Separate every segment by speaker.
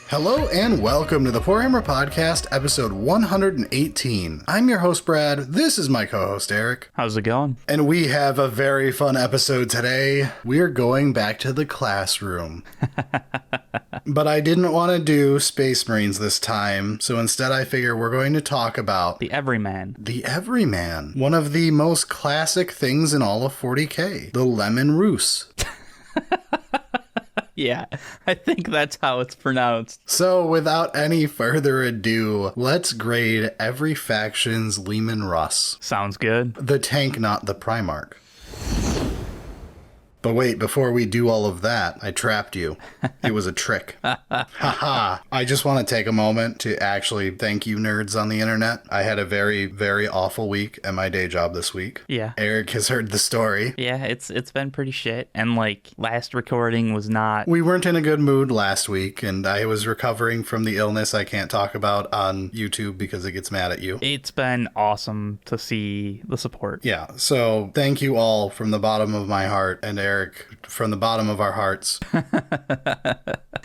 Speaker 1: Hello and welcome to the Warhammer Podcast, episode 118. I'm your host, Brad. This is my co-host, Eric.
Speaker 2: How's it going?
Speaker 1: And we have a very fun episode today. We're going back to the classroom. But I didn't want to do Space Marines this time, so instead I figure we're going to talk about
Speaker 2: The Everyman.
Speaker 1: The Everyman. One of the most classic things in all of 40k. The Leman Russ.
Speaker 2: Yeah, I think that's how it's pronounced.
Speaker 1: So, without any further ado, let's grade every faction's Leman Russ.
Speaker 2: Sounds good.
Speaker 1: The tank, not the Primarch. But wait, before we do all of that, I trapped you. It was a trick. Haha. I just want to take a moment to actually thank you nerds on the internet. I had a very, very awful week at my day job this week.
Speaker 2: Yeah.
Speaker 1: Eric has heard the story.
Speaker 2: Yeah, it's been pretty shit. And like last recording was not...
Speaker 1: We weren't in a good mood last week, and I was recovering from the illness I can't talk about on YouTube because it gets mad at you.
Speaker 2: It's been awesome to see the support.
Speaker 1: Yeah, so thank you all from the bottom of my heart, and Eric from the bottom of our hearts.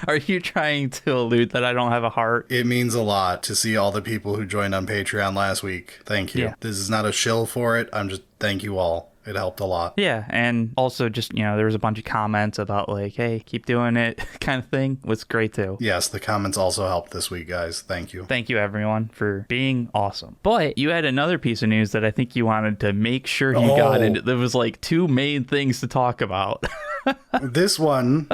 Speaker 2: Are you trying to allude that I don't have a heart?
Speaker 1: It means a lot to see all the people who joined on Patreon last week. Thank you.
Speaker 2: Yeah.
Speaker 1: This is not a shill for it. I'm just thank you all. It helped a lot.
Speaker 2: Yeah, and also just, there was a bunch of comments about like, hey, keep doing it kind of thing. Was great too.
Speaker 1: Yes, the comments also helped this week, guys. Thank you.
Speaker 2: Thank you, everyone, for being awesome. But you had another piece of news that I think you wanted to make sure you got into. There was like two main things to talk about.
Speaker 1: This one...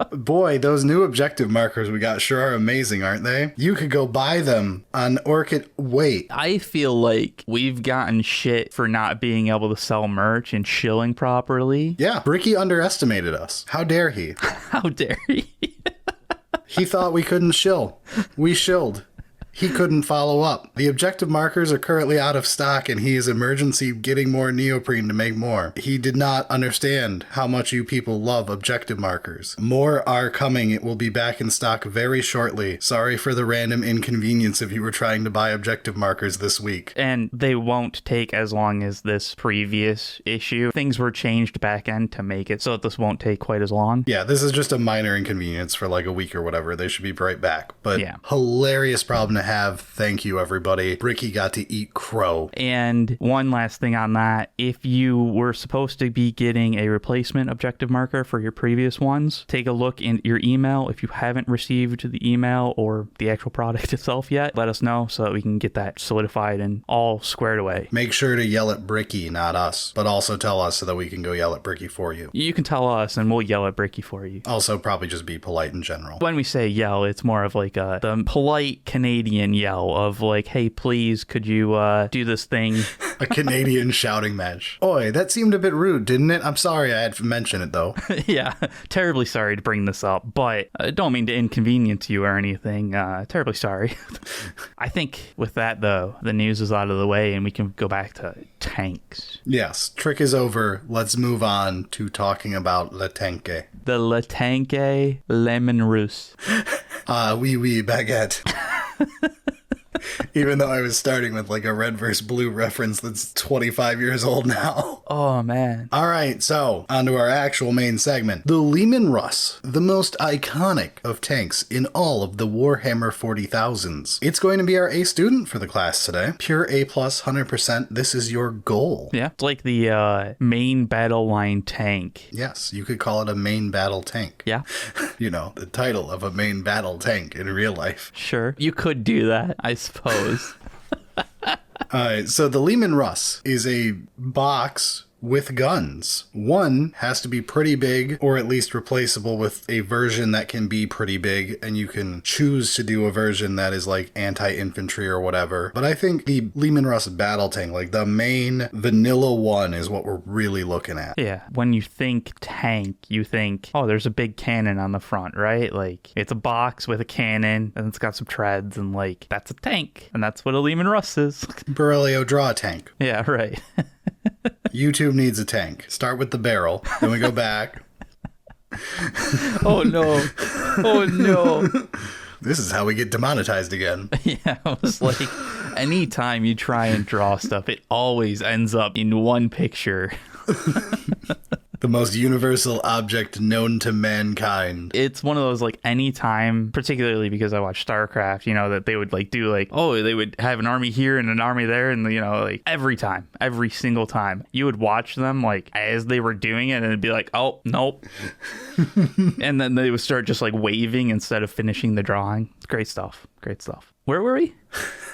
Speaker 1: Boy, those new objective markers we got sure are amazing, aren't they? You could go buy them on Orchid. Wait.
Speaker 2: I feel like we've gotten shit for not being able to sell merch and shilling properly.
Speaker 1: Yeah, Bricky underestimated us. How dare he?
Speaker 2: How dare he?
Speaker 1: He thought we couldn't shill. We shilled. He couldn't follow up. The objective markers are currently out of stock, and he is emergency getting more neoprene to make more. He did not understand how much you people love objective markers. More are coming. It will be back in stock very shortly. Sorry for the random inconvenience if you were trying to buy objective markers this week.
Speaker 2: And they won't take as long as this previous issue. Things were changed back end to make it so that this won't take quite as long.
Speaker 1: Yeah, this is just a minor inconvenience for like a week or whatever. They should be right back. But
Speaker 2: yeah.
Speaker 1: Hilarious problem to have. Thank you, everybody. Bricky got to eat crow.
Speaker 2: And one last thing on that, if you were supposed to be getting a replacement objective marker for your previous ones, take a look in your email. If you haven't received the email or the actual product itself yet, let us know so that we can get that solidified and all squared away.
Speaker 1: Make sure to yell at Bricky, not us, but also tell us so that we can go yell at Bricky for you.
Speaker 2: You can tell us and we'll yell at Bricky for you.
Speaker 1: Also, probably just be polite in general.
Speaker 2: When we say yell, it's more of like the polite Canadian yell of like, hey, please, could you do this thing?
Speaker 1: A Canadian shouting match. Oi, that seemed a bit rude, didn't it? I'm sorry I had to mention it, though.
Speaker 2: Yeah, terribly sorry to bring this up, but don't mean to inconvenience you or anything. Terribly sorry. I think with that, though, the news is out of the way and we can go back to tanks.
Speaker 1: Yes, trick is over. Let's move on to talking about Le Tanke.
Speaker 2: The Le Tanke Leman Russ.
Speaker 1: Oui, baguette. Even though I was starting with like a red versus blue reference that's 25 years old now.
Speaker 2: Oh, man.
Speaker 1: All right, so on to our actual main segment. The Leman Russ, the most iconic of tanks in all of the Warhammer 40,000s. It's going to be our A student for the class today. Pure A+, 100%. This is your goal.
Speaker 2: Yeah, it's like the main battle line tank.
Speaker 1: Yes, you could call it a main battle tank.
Speaker 2: Yeah.
Speaker 1: You know, the title of a main battle tank in real life.
Speaker 2: Sure, you could do that, I suppose.
Speaker 1: Alright, so the Leman Russ is a box with guns. One has to be pretty big, or at least replaceable with a version that can be pretty big, and you can choose to do a version that is like anti-infantry or whatever. But I think the Leman Russ battle tank, like the main vanilla one, is what we're really looking at.
Speaker 2: Yeah, when you think tank, you think, oh, there's a big cannon on the front, right? Like, it's a box with a cannon, and it's got some treads, and like, that's a tank. And that's what a Leman Russ is.
Speaker 1: Borrelio, draw a tank.
Speaker 2: Yeah, right.
Speaker 1: YouTube needs a tank. Start with the barrel, then we go back.
Speaker 2: Oh no. Oh no.
Speaker 1: This is how we get demonetized again.
Speaker 2: Yeah, I was like, anytime you try and draw stuff, it always ends up in one picture.
Speaker 1: The most universal object known to mankind.
Speaker 2: It's one of those, like, anytime, particularly because I watch StarCraft, you know, that they would, like, do, like, oh, they would have an army here and an army there, and, you know, like, every single time, you would watch them, like, as they were doing it, and it'd be like, oh, nope. And then they would start just, like, waving instead of finishing the drawing. It's great stuff. Great stuff. Where were we?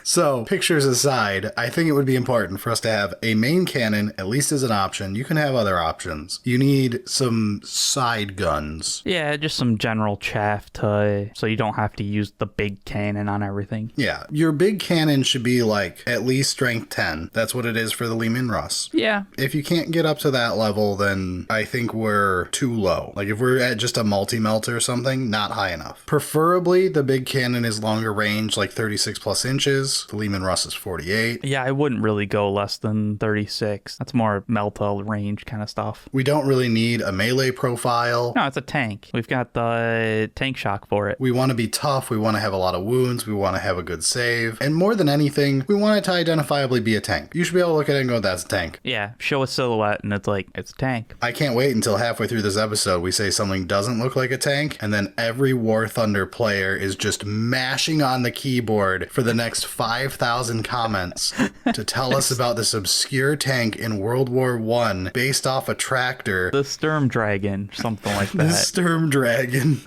Speaker 1: So, pictures aside, I think it would be important for us to have a main cannon, at least as an option. You can have other options. You need some side guns.
Speaker 2: Yeah, just some general chaff so you don't have to use the big cannon on everything.
Speaker 1: Yeah, your big cannon should be like at least strength 10. That's what it is for the Leman Russ.
Speaker 2: Yeah.
Speaker 1: If you can't get up to that level, then I think we're too low. Like if we're at just a multi-melt or something, not high enough. Preferably, the big cannon is longer range, like 36 plus inches. The Leman Russ is 48.
Speaker 2: Yeah, I wouldn't really go less than 36. That's more Melta range kind of stuff.
Speaker 1: We don't really need a melee profile.
Speaker 2: No, it's a tank. We've got the tank shock for it.
Speaker 1: We want to be tough. We want to have a lot of wounds. We want to have a good save. And more than anything, we want it to identifiably be a tank. You should be able to look at it and go, that's a tank.
Speaker 2: Yeah, show a silhouette and it's like, it's a tank.
Speaker 1: I can't wait until halfway through this episode we say something doesn't look like a tank, and then every War Thunder player is just mashing on the keyboard for the next 5,000 comments to tell us about this obscure tank in World War I based off a tractor.
Speaker 2: The Sturm Dragon, something like that.
Speaker 1: The Sturm Dragon.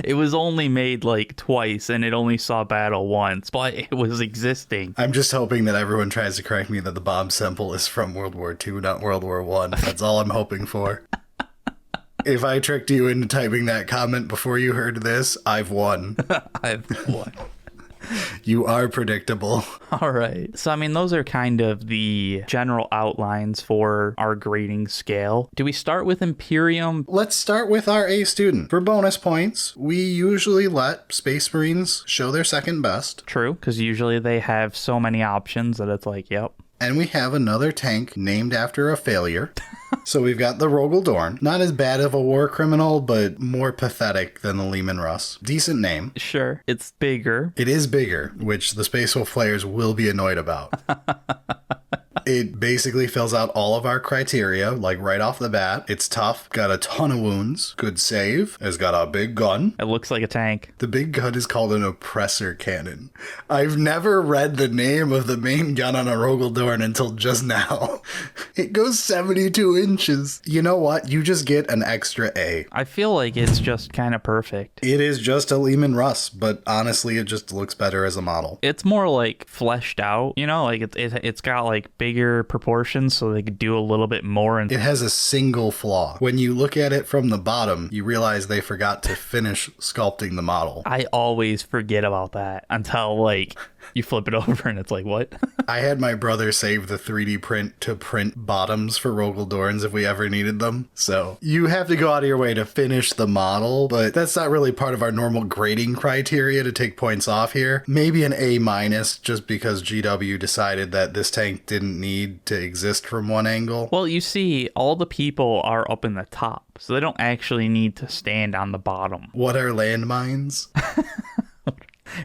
Speaker 2: It was only made like twice and it only saw battle once, but it was existing.
Speaker 1: I'm just hoping that everyone tries to correct me that the bomb symbol is from World War II, not World War I. That's all I'm hoping for. If I tricked you into typing that comment before you heard this, I've won.
Speaker 2: I've won.
Speaker 1: You are predictable.
Speaker 2: All right. So, I mean, those are kind of the general outlines for our grading scale. Do we start with Imperium?
Speaker 1: Let's start with our A student. For bonus points, we usually let Space Marines show their second best.
Speaker 2: True, because usually they have so many options that it's like, yep.
Speaker 1: And we have another tank named after a failure. So we've got the Rogel Dorn. Not as bad of a war criminal, but more pathetic than the Leman Russ. Decent name.
Speaker 2: Sure. It's bigger.
Speaker 1: It is bigger, which the Space Wolf players will be annoyed about. It basically fills out all of our criteria, like right off the bat. It's tough, got a ton of wounds, good save, has got a big gun.
Speaker 2: It looks like a tank.
Speaker 1: The big gun is called an oppressor cannon. I've never read the name of the main gun on a Rogel Dorn until just now. It goes 72 inches. You know what? You just get an extra A.
Speaker 2: I feel like it's just kind of perfect.
Speaker 1: It is just a Leman Russ, but honestly, it just looks better as a model.
Speaker 2: It's more like fleshed out, you know, like it's got like bigger proportions so they could do a little bit more. And
Speaker 1: it has a single flaw. When you look at it from the bottom, you realize they forgot to finish sculpting the model.
Speaker 2: I always forget about that until like you flip it over and it's like, what?
Speaker 1: I had my brother save the 3D print to print bottoms for Rogel Dorns if we ever needed them. So you have to go out of your way to finish the model, but that's not really part of our normal grading criteria to take points off here. Maybe an A- just because GW decided that this tank didn't need to exist from one angle.
Speaker 2: Well, you see, all the people are up in the top, so they don't actually need to stand on the bottom.
Speaker 1: What are landmines?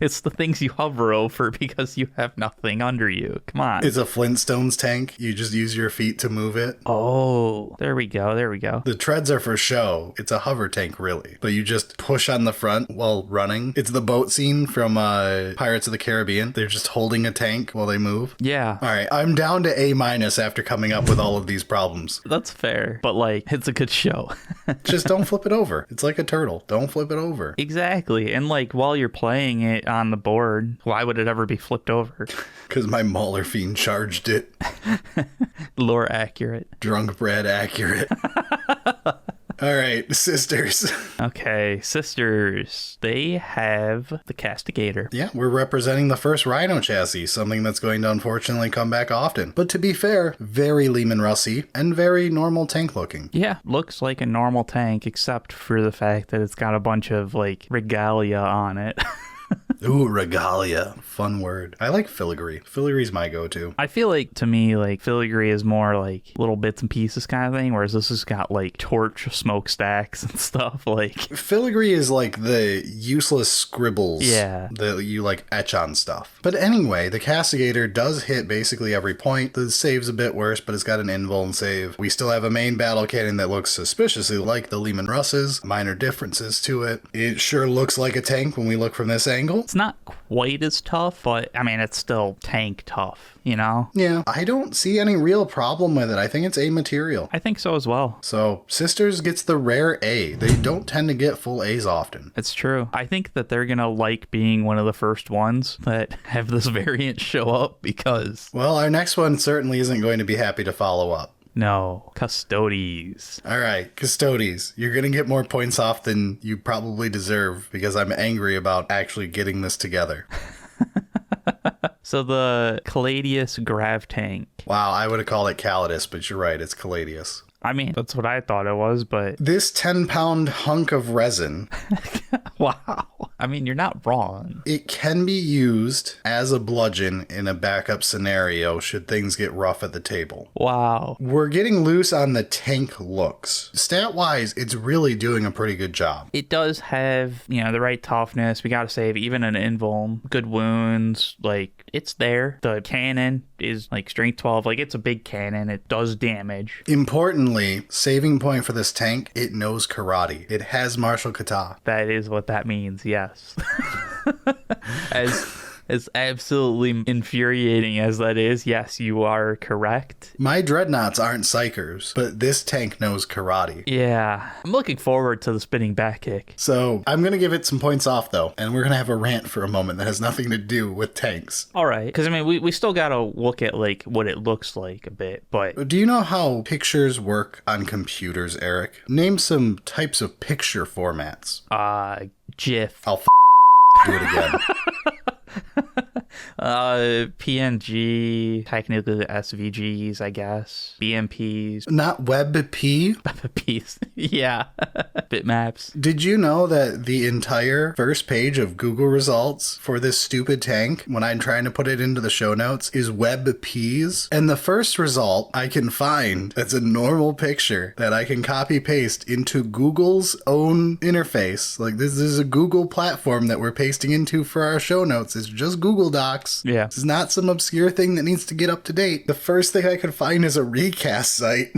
Speaker 2: It's the things you hover over because you have nothing under you. Come on.
Speaker 1: It's a Flintstones tank. You just use your feet to move it.
Speaker 2: Oh, there we go. There we go.
Speaker 1: The treads are for show. It's a hover tank, really. But you just push on the front while running. It's the boat scene from Pirates of the Caribbean. They're just holding a tank while they move.
Speaker 2: Yeah.
Speaker 1: All right. I'm down to A- after coming up with all of these problems.
Speaker 2: That's fair. But, like, it's a good show.
Speaker 1: Just don't flip it over. It's like a turtle. Don't flip it over.
Speaker 2: Exactly. And, like, while you're playing it on the board, why would it ever be flipped over?
Speaker 1: Because my Mauler Fiend charged it.
Speaker 2: Lore accurate.
Speaker 1: Drunk Brad accurate. All right, sisters.
Speaker 2: Okay, sisters. They have the Castigator.
Speaker 1: Yeah, we're representing the first Rhino chassis, something that's going to unfortunately come back often. But to be fair, very Leman Russy and very normal tank looking.
Speaker 2: Yeah, looks like a normal tank, except for the fact that it's got a bunch of, like, regalia on it.
Speaker 1: Ooh, regalia. Fun word. I like filigree. Filigree's my go-to.
Speaker 2: I feel like, to me, like, filigree is more like little bits and pieces kind of thing, whereas this has got like torch smokestacks and stuff. Like,
Speaker 1: filigree is like the useless scribbles that you like etch on stuff. But anyway, the Castigator does hit basically every point. The save's a bit worse, but it's got an invuln save. We still have a main battle cannon that looks suspiciously like the Leman Russ's. Minor differences to it. It sure looks like a tank when we look from this angle.
Speaker 2: it's not quite as tough, but I mean, it's still tank tough, you know?
Speaker 1: Yeah, I don't see any real problem with it. I think it's A material.
Speaker 2: I think so as well.
Speaker 1: So, Sisters gets the rare A. They don't tend to get full A's often.
Speaker 2: It's true. I think that they're gonna like being one of the first ones that have this variant show up because...
Speaker 1: Well, our next one certainly isn't going to be happy to follow up.
Speaker 2: No, Custodes.
Speaker 1: All right, Custodes. You're going to get more points off than you probably deserve because I'm angry about actually getting this together.
Speaker 2: So the Caladius Grav Tank.
Speaker 1: Wow, I would have called it Calidus, but you're right, it's Caladius.
Speaker 2: I mean, that's what I thought it was, but...
Speaker 1: This 10-pound hunk of resin...
Speaker 2: Wow. I mean, you're not wrong.
Speaker 1: It can be used as a bludgeon in a backup scenario should things get rough at the table.
Speaker 2: Wow.
Speaker 1: We're getting loose on the tank looks. Stat-wise, it's really doing a pretty good job.
Speaker 2: It does have, you know, the right toughness. We gotta save even an invuln. Good wounds. Like, it's there. The cannon is, like, strength 12. Like, it's a big cannon. It does damage.
Speaker 1: Importantly, saving point for this tank, it knows karate. It has martial kata.
Speaker 2: That is what that means, yes. As absolutely infuriating as that is, yes, you are correct.
Speaker 1: My dreadnoughts aren't psychers, but this tank knows karate.
Speaker 2: Yeah. I'm looking forward to the spinning back kick.
Speaker 1: So I'm going to give it some points off, though, and we're going to have a rant for a moment that has nothing to do with tanks.
Speaker 2: All right. Because, I mean, we still got to look at, like, what it looks like a bit, but...
Speaker 1: Do you know how pictures work on computers, Eric? Name some types of picture formats.
Speaker 2: GIF.
Speaker 1: I'll do it again.
Speaker 2: PNG, technically SVGs, I guess. BMPs.
Speaker 1: Not WebP?
Speaker 2: WebPs. Yeah. Bitmaps.
Speaker 1: Did you know that the entire first page of Google results for this stupid tank, when I'm trying to put it into the show notes, is WebPs? And the first result I can find that's a normal picture that I can copy paste into Google's own interface. Like, this is a Google platform that we're pasting into for our show notes. It's just Google Docs.
Speaker 2: Yeah.
Speaker 1: This is not some obscure thing that needs to get up to date. The first thing I could find is a recast site.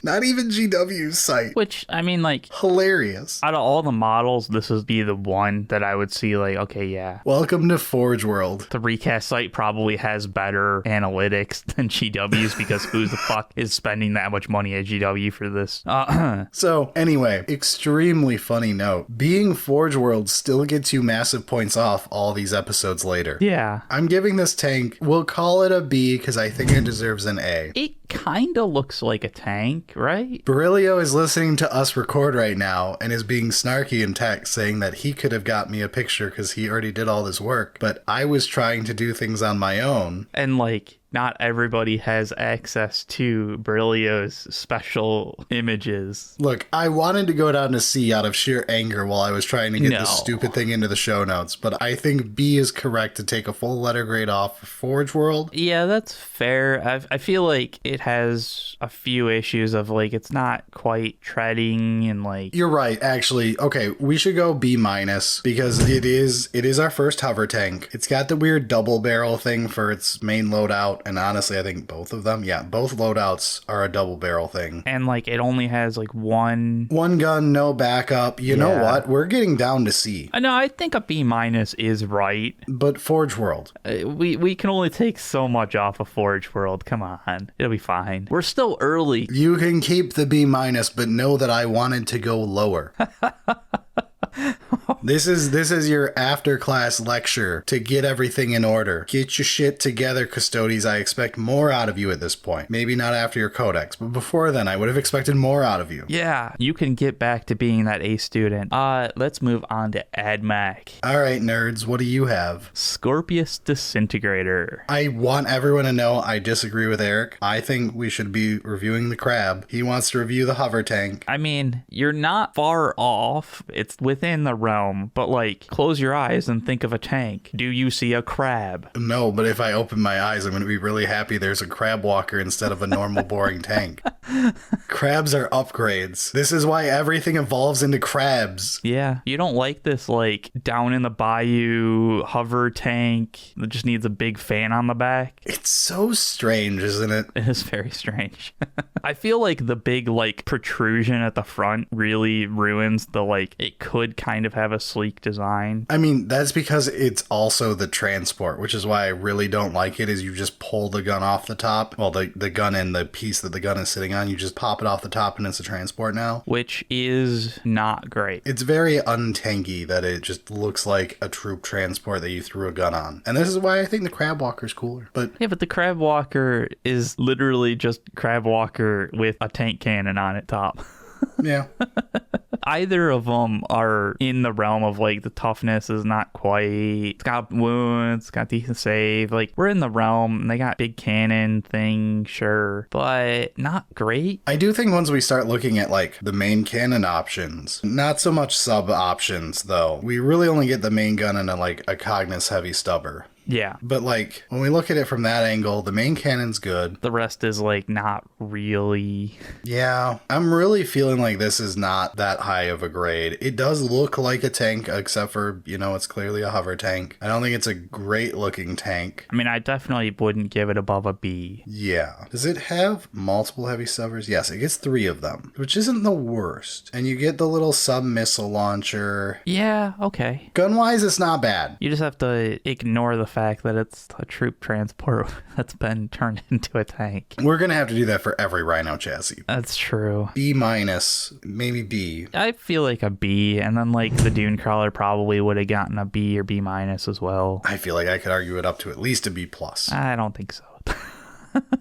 Speaker 1: Not even GW's site.
Speaker 2: Which, I mean, like...
Speaker 1: Hilarious.
Speaker 2: Out of all the models, this would be the one that I would see, like, okay, yeah.
Speaker 1: Welcome to Forge World.
Speaker 2: The recast site probably has better analytics than GW's because who the fuck is spending that much money at GW for this?
Speaker 1: So, anyway, extremely funny note. Being Forge World still gets you massive points off all these episodes later.
Speaker 2: Yeah.
Speaker 1: I'm giving this tank, we'll call it a B because I think it deserves an A.
Speaker 2: It kind of looks like a tank, right?
Speaker 1: Barilio is listening to us record right now and is being snarky in text saying that he could have got me a picture because he already did all this work, but I was trying to do things on my own.
Speaker 2: And like, not everybody has access to Barilio's special images.
Speaker 1: Look, I wanted to go down to C out of sheer anger while I was trying to get this stupid thing into the show notes, but I think B is correct to take a full letter grade off for Forge World.
Speaker 2: Yeah, that's fair. I feel like it has a few issues of like, it's not quite treading and like...
Speaker 1: You're right, actually. Okay, we should go B minus because it is our first hover tank. It's got the weird double barrel thing for its main loadout. And honestly, I think both of them, both loadouts are a double barrel thing.
Speaker 2: And like, it only has like one
Speaker 1: gun, no backup. You know what? We're getting down to C.
Speaker 2: No, I think a B minus is right.
Speaker 1: But Forge World.
Speaker 2: We can only take so much off of Forge World. Come on. It'll be fine. We're still early.
Speaker 1: You can keep the B minus, but know that I wanted to go lower. This is your after class lecture to get everything in order. Get your shit together, Custodes. I expect more out of you at this point. Maybe not after your codex, but before then I would have expected more out of you.
Speaker 2: Yeah, you can get back to being that A student. Let's move on to AdMac.
Speaker 1: All right, nerds, what do you have?
Speaker 2: Scorpius Disintegrator.
Speaker 1: I want everyone to know I disagree with Eric. I think we should be reviewing the crab. He wants to review the hover tank.
Speaker 2: I mean, you're not far off. It's within the realm realm, but like, close your eyes and think of a tank. Do you see a crab?
Speaker 1: No, but if I open my eyes, I'm going to be really happy there's a crab walker instead of a normal boring tank. Crabs are upgrades. This is why everything evolves into crabs.
Speaker 2: Yeah, you don't like this, like, down in the bayou hover tank that just needs a big fan on the back?
Speaker 1: It's so strange, isn't it?
Speaker 2: It is very strange. I feel like the big, like, protrusion at the front really ruins the, like, it could kind of have a sleek design.
Speaker 1: I mean, that's because it's also the transport, which is why I really don't like it, is you just pull the gun off the top. Well, the gun and the piece that the gun is sitting on, you just pop it off the top and it's a transport now.
Speaker 2: Which is not great.
Speaker 1: It's very untanky that it just looks like a troop transport that you threw a gun on. And this is why I think the Crab Walker's cooler. But
Speaker 2: yeah, but the Crab Walker is literally just Crab Walker with a tank cannon on it top.
Speaker 1: Yeah.
Speaker 2: Either of them are in the realm of, like, the toughness is not quite. It's got wounds, it's got decent save. Like, we're in the realm, and they got big cannon thing, sure, but not great.
Speaker 1: I do think once we start looking at, like, the main cannon options, not so much sub options, though. We really only get the main gun and a Cognis heavy stubber.
Speaker 2: Yeah.
Speaker 1: But, like, when we look at it from that angle, the main cannon's good.
Speaker 2: The rest is, like, not really.
Speaker 1: Yeah, I'm really feeling like this is not that high of a grade. It does look like a tank, except for, it's clearly a hover tank. I don't think it's a great looking tank.
Speaker 2: I mean, I definitely wouldn't give it above a B.
Speaker 1: Yeah. Does it have multiple heavy stubbers? Yes, it gets 3 of them, which isn't the worst. And you get the little sub-missile launcher.
Speaker 2: Yeah, okay.
Speaker 1: Gun-wise, it's not bad.
Speaker 2: You just have to ignore the fact that it's a troop transport that's been turned into a tank.
Speaker 1: We're going to have to do that for every Rhino chassis.
Speaker 2: That's true.
Speaker 1: B-, maybe B.
Speaker 2: I feel like a B, and then, like, the Dune Crawler probably would have gotten a B or B- as well.
Speaker 1: I feel like I could argue it up to at least a B+.
Speaker 2: I don't think so.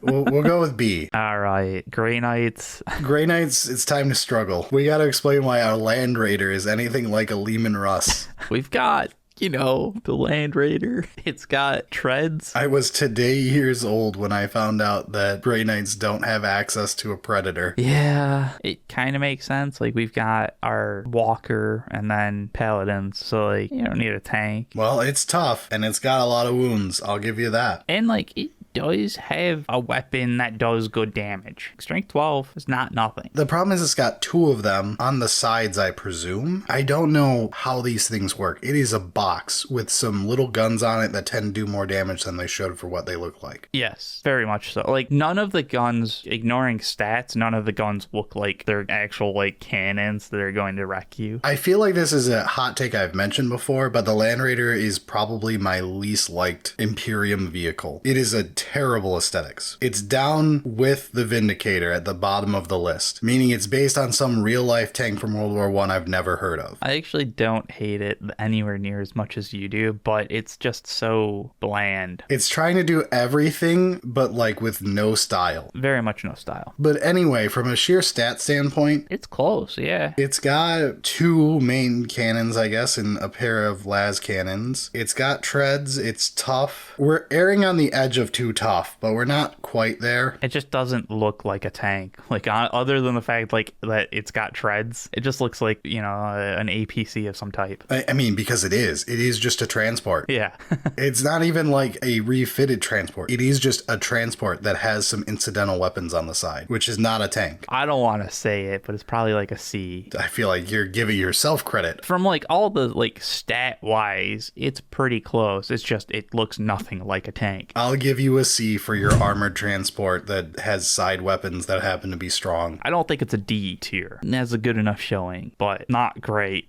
Speaker 1: We'll go with B.
Speaker 2: All right, Grey Knights.
Speaker 1: Grey Knights, it's time to struggle. We got to explain why our Land Raider is anything like a Leman Russ.
Speaker 2: We've got, the Land Raider. It's got treads.
Speaker 1: I was today years old when I found out that Grey Knights don't have access to a Predator.
Speaker 2: Yeah, it kind of makes sense. Like, we've got our Walker and then Paladins, so, like, you don't need a tank.
Speaker 1: Well, it's tough, and it's got a lot of wounds. I'll give you that.
Speaker 2: And, like, it does have a weapon that does good damage. Strength 12 is not nothing.
Speaker 1: The problem is it's got 2 of them on the sides, I presume. I don't know how these things work. It is a box with some little guns on it that tend to do more damage than they should for what they look like.
Speaker 2: Yes, very much so. Like, none of the guns, ignoring stats, none of the guns look like they're actual, like, cannons that are going to wreck you.
Speaker 1: I feel like this is a hot take I've mentioned before, but the Land Raider is probably my least liked Imperium vehicle. It is a terrible aesthetics. It's down with the Vindicator at the bottom of the list, meaning it's based on some real-life tank from World War I I've never heard of.
Speaker 2: I actually don't hate it anywhere near as much as you do, but it's just so bland.
Speaker 1: It's trying to do everything, but, like, with no style.
Speaker 2: Very much no style.
Speaker 1: But anyway, from a sheer stat standpoint,
Speaker 2: It's close, yeah.
Speaker 1: it's got 2 main cannons, I guess, and a pair of las cannons. It's got treads. It's tough. We're erring on the edge of too tough, but we're not quite there.
Speaker 2: It just doesn't look like a tank. Like, other than the fact, like, that it's got treads, it just looks like, an APC of some type.
Speaker 1: I mean, because it is. It is just a transport.
Speaker 2: Yeah.
Speaker 1: It's not even like a refitted transport. It is just a transport that has some incidental weapons on the side, which is not a tank.
Speaker 2: I don't want to say it, but it's probably like a C.
Speaker 1: I feel like you're giving yourself credit.
Speaker 2: From, like, all the, like, stat-wise, it's pretty close. It's just, it looks nothing like a tank.
Speaker 1: I'll give you a C for your armored transport that has side weapons that happen to be strong.
Speaker 2: I don't think it's a D tier. It has a good enough showing, but not great.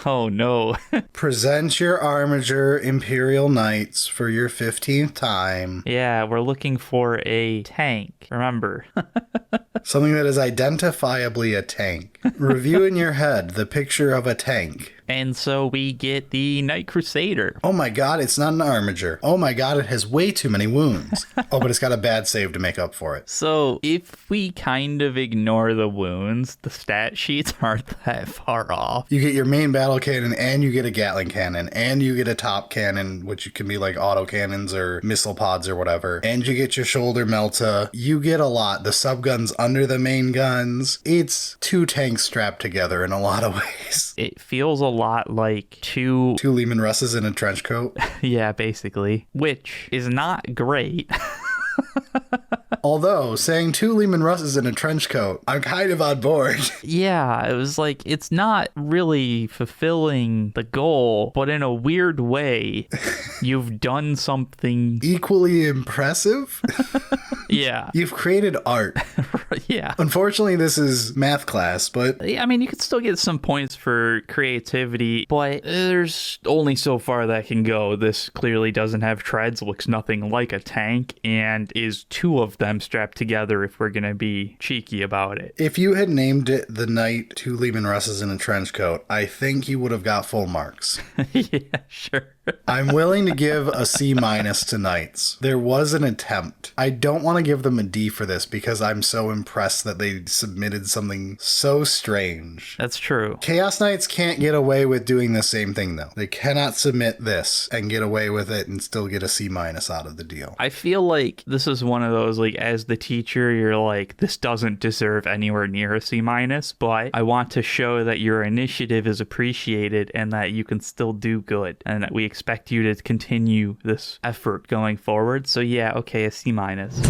Speaker 2: Oh no.
Speaker 1: Present your Armiger Imperial Knights for your 15th time.
Speaker 2: Yeah, we're looking for a tank. Remember.
Speaker 1: Something that is identifiably a tank. Review in your head the picture of a tank.
Speaker 2: And so we get the Night Crusader.
Speaker 1: Oh my god, it's not an Armiger. Oh my god, it has way too many wounds. Oh, but it's got a bad save to make up for it.
Speaker 2: So if we kind of ignore the wounds, the stat sheets aren't that far off.
Speaker 1: You get your main battle cannon, and you get a Gatling cannon, and you get a top cannon, which can be like auto cannons or missile pods or whatever, and you get your shoulder melta. You get a lot. The subguns under the main guns. It's 2 tanks strapped together in a lot of ways.
Speaker 2: It feels a lot like two
Speaker 1: Leman Russes in a trench coat.
Speaker 2: Yeah, basically, which is not great.
Speaker 1: Although, saying 2 Leman Russes in a trench coat, I'm kind of on board.
Speaker 2: Yeah, it was like, it's not really fulfilling the goal, but in a weird way, you've done something
Speaker 1: Equally impressive?
Speaker 2: Yeah.
Speaker 1: You've created art.
Speaker 2: Yeah.
Speaker 1: Unfortunately, this is math class, but...
Speaker 2: I mean, you could still get some points for creativity, but there's only so far that can go. This clearly doesn't have treads, looks nothing like a tank, and is 2 of them strapped together if we're going to be cheeky about it.
Speaker 1: If you had named it the Knight 2 Leman Russes in a trench coat, I think you would have got full marks.
Speaker 2: Yeah, sure.
Speaker 1: I'm willing to give a C- to Knights. There was an attempt. I don't want to give them a D for this because I'm so impressed that they submitted something so strange.
Speaker 2: That's true.
Speaker 1: Chaos Knights can't get away with doing the same thing, though. They cannot submit this and get away with it and still get a C- out of the deal.
Speaker 2: I feel like this is one of those, like, as the teacher, you're like, this doesn't deserve anywhere near a C-, but I want to show that your initiative is appreciated and that you can still do good, and that we expect you to continue this effort going forward. So yeah, okay, a C-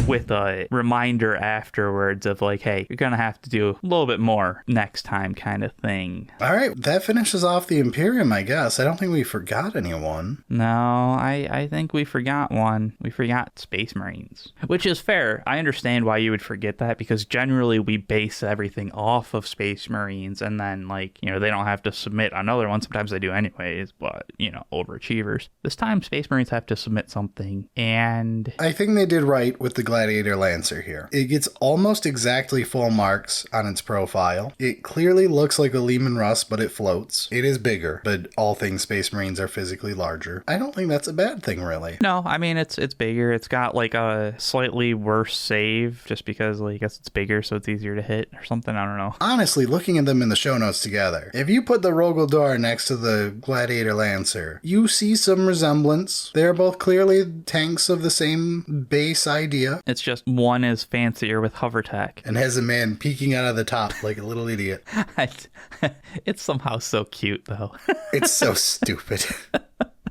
Speaker 2: with a reminder afterwards of like, hey, you're gonna have to do a little bit more next time, kind of thing.
Speaker 1: All right, that finishes off the Imperium, I guess. I don't think we forgot anyone.
Speaker 2: No, I think we forgot one. We forgot Space Marines, which is fair. I understand why you would forget that, because generally we base everything off of Space Marines, and then, like, you know, they don't have to submit another one. Sometimes they do anyways, but, you know, overachievers. This time Space Marines have to submit something, and
Speaker 1: I think they did right with the Gladiator Lancer here. It gets almost exactly full marks on its profile. It clearly looks like a Leman Russ, but it floats. It is bigger, but all things Space Marines are physically larger. I don't think that's a bad thing, really.
Speaker 2: no, I mean, it's bigger. It's got like a slightly worse save just because, like, I guess it's bigger, so it's easier to hit or something. I don't know.
Speaker 1: Honestly, looking at them in the show notes together, if you put the Rogeldar next to the Gladiator Lancer, you see some resemblance. They're both clearly tanks of the same base idea.
Speaker 2: It's just one is fancier with hover tech.
Speaker 1: And has a man peeking out of the top like a little idiot.
Speaker 2: It's somehow so cute, though.
Speaker 1: It's so stupid.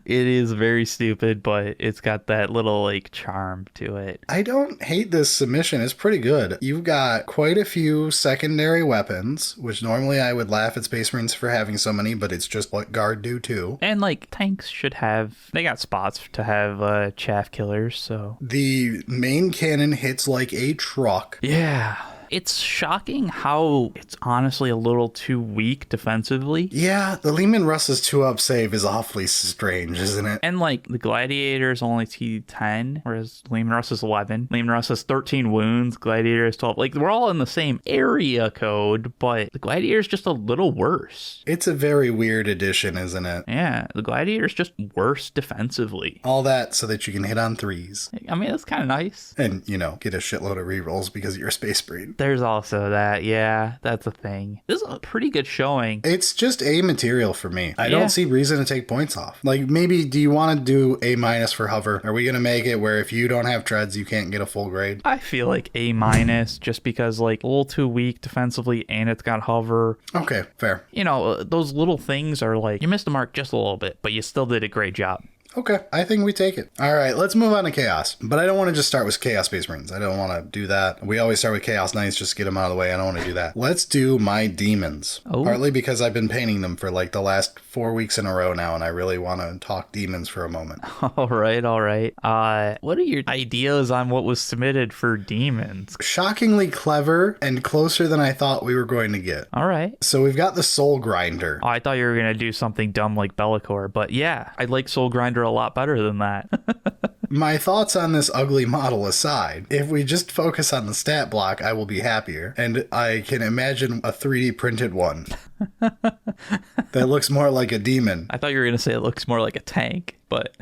Speaker 2: It is very stupid, but it's got that little, like, charm to it.
Speaker 1: I don't hate this submission. It's pretty good. You've got quite a few secondary weapons, which normally I would laugh at Space Marines for having so many, but it's just what Guard do too.
Speaker 2: And, like, tanks should have... They got spots to have chaff killers, so...
Speaker 1: The main cannon hits like a truck.
Speaker 2: Yeah. It's shocking how it's honestly a little too weak defensively.
Speaker 1: Yeah, the Leman Russ's 2-up save is awfully strange, isn't it?
Speaker 2: And, like, the Gladiator is only T10, whereas Leman Russ is 11. Leman Russ has 13 wounds, Gladiator is 12. Like, we're all in the same area code, but the Gladiator is just a little worse.
Speaker 1: It's a very weird addition, isn't it?
Speaker 2: Yeah, the Gladiator is just worse defensively.
Speaker 1: All that so that you can hit on 3s.
Speaker 2: I mean, that's kind of nice.
Speaker 1: And, you know, get a shitload of rerolls because you're a Space Marine.
Speaker 2: There's also that, yeah, that's a thing. This is a pretty good showing.
Speaker 1: It's just A material for me. I don't see reason to take points off. Like, maybe, do you want to do A- for hover? Are we going to make it where if you don't have treads, you can't get a full grade?
Speaker 2: I feel like A- just because, like, a little too weak defensively and it's got hover.
Speaker 1: Okay, fair.
Speaker 2: You know, those little things are like, you missed the mark just a little bit, but you still did a great job.
Speaker 1: Okay, I think we take it. All right, let's move on to Chaos. But I don't want to just start with Chaos Space Marines. I don't want to do that. We always start with Chaos Knights, just get them out of the way. I don't want to do that. Let's do my Demons.
Speaker 2: Oh.
Speaker 1: Partly because I've been painting them for like the last 4 weeks in a row now, and I really want to talk Demons for a moment.
Speaker 2: All right. What are your ideas on what was submitted for Demons?
Speaker 1: Shockingly clever and closer than I thought we were going to get.
Speaker 2: All right.
Speaker 1: So we've got the Soul Grinder.
Speaker 2: Oh, I thought you were going to do something dumb like Bellicor, but yeah, I like Soul Grinder a lot better than that.
Speaker 1: My thoughts on this ugly model aside, if we just focus on the stat block, I will be happier. And I can imagine a 3D printed one that looks more like a demon.
Speaker 2: I thought you were going to say it looks more like a tank, but...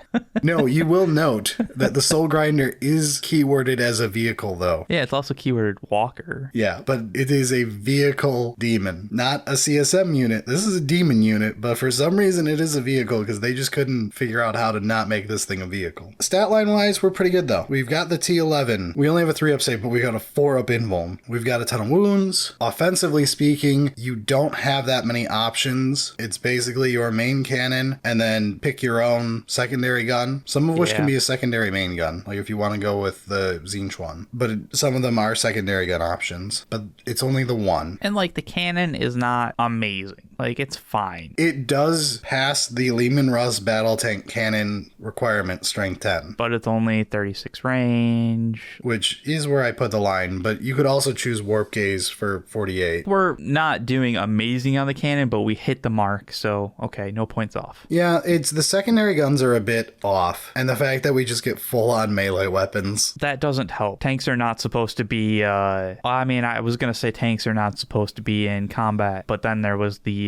Speaker 1: No, you will note that the Soul Grinder is keyworded as a vehicle, though.
Speaker 2: Yeah, it's also keyworded walker.
Speaker 1: Yeah, but it is a vehicle demon, not a CSM unit. This is a demon unit, but for some reason it is a vehicle because they just couldn't figure out how to not make this thing a vehicle. Stat line wise, we're pretty good though. We've got the T11. We only have a 3-up save, but we got a 4-up invuln. We've got a ton of wounds. Offensively speaking, you don't have that many options. It's basically your main cannon and then pick your own secondary gun, some of which can be a secondary main gun, like if you want to go with the Tzeentch one. But some of them are secondary gun options, but it's only the one.
Speaker 2: And like the cannon is not amazing. Like it's fine.
Speaker 1: It does pass the Leman Russ battle tank cannon requirement, strength 10.
Speaker 2: But it's only 36 range.
Speaker 1: Which is where I put the line, but you could also choose Warp Gaze for 48.
Speaker 2: We're not doing amazing on the cannon, but we hit the mark, so okay, no points off.
Speaker 1: Yeah, it's the secondary guns are a bit off, and the fact that we just get full-on melee weapons.
Speaker 2: That doesn't help. Tanks are not supposed to be, I was gonna say tanks are not supposed to be in combat, but then there was the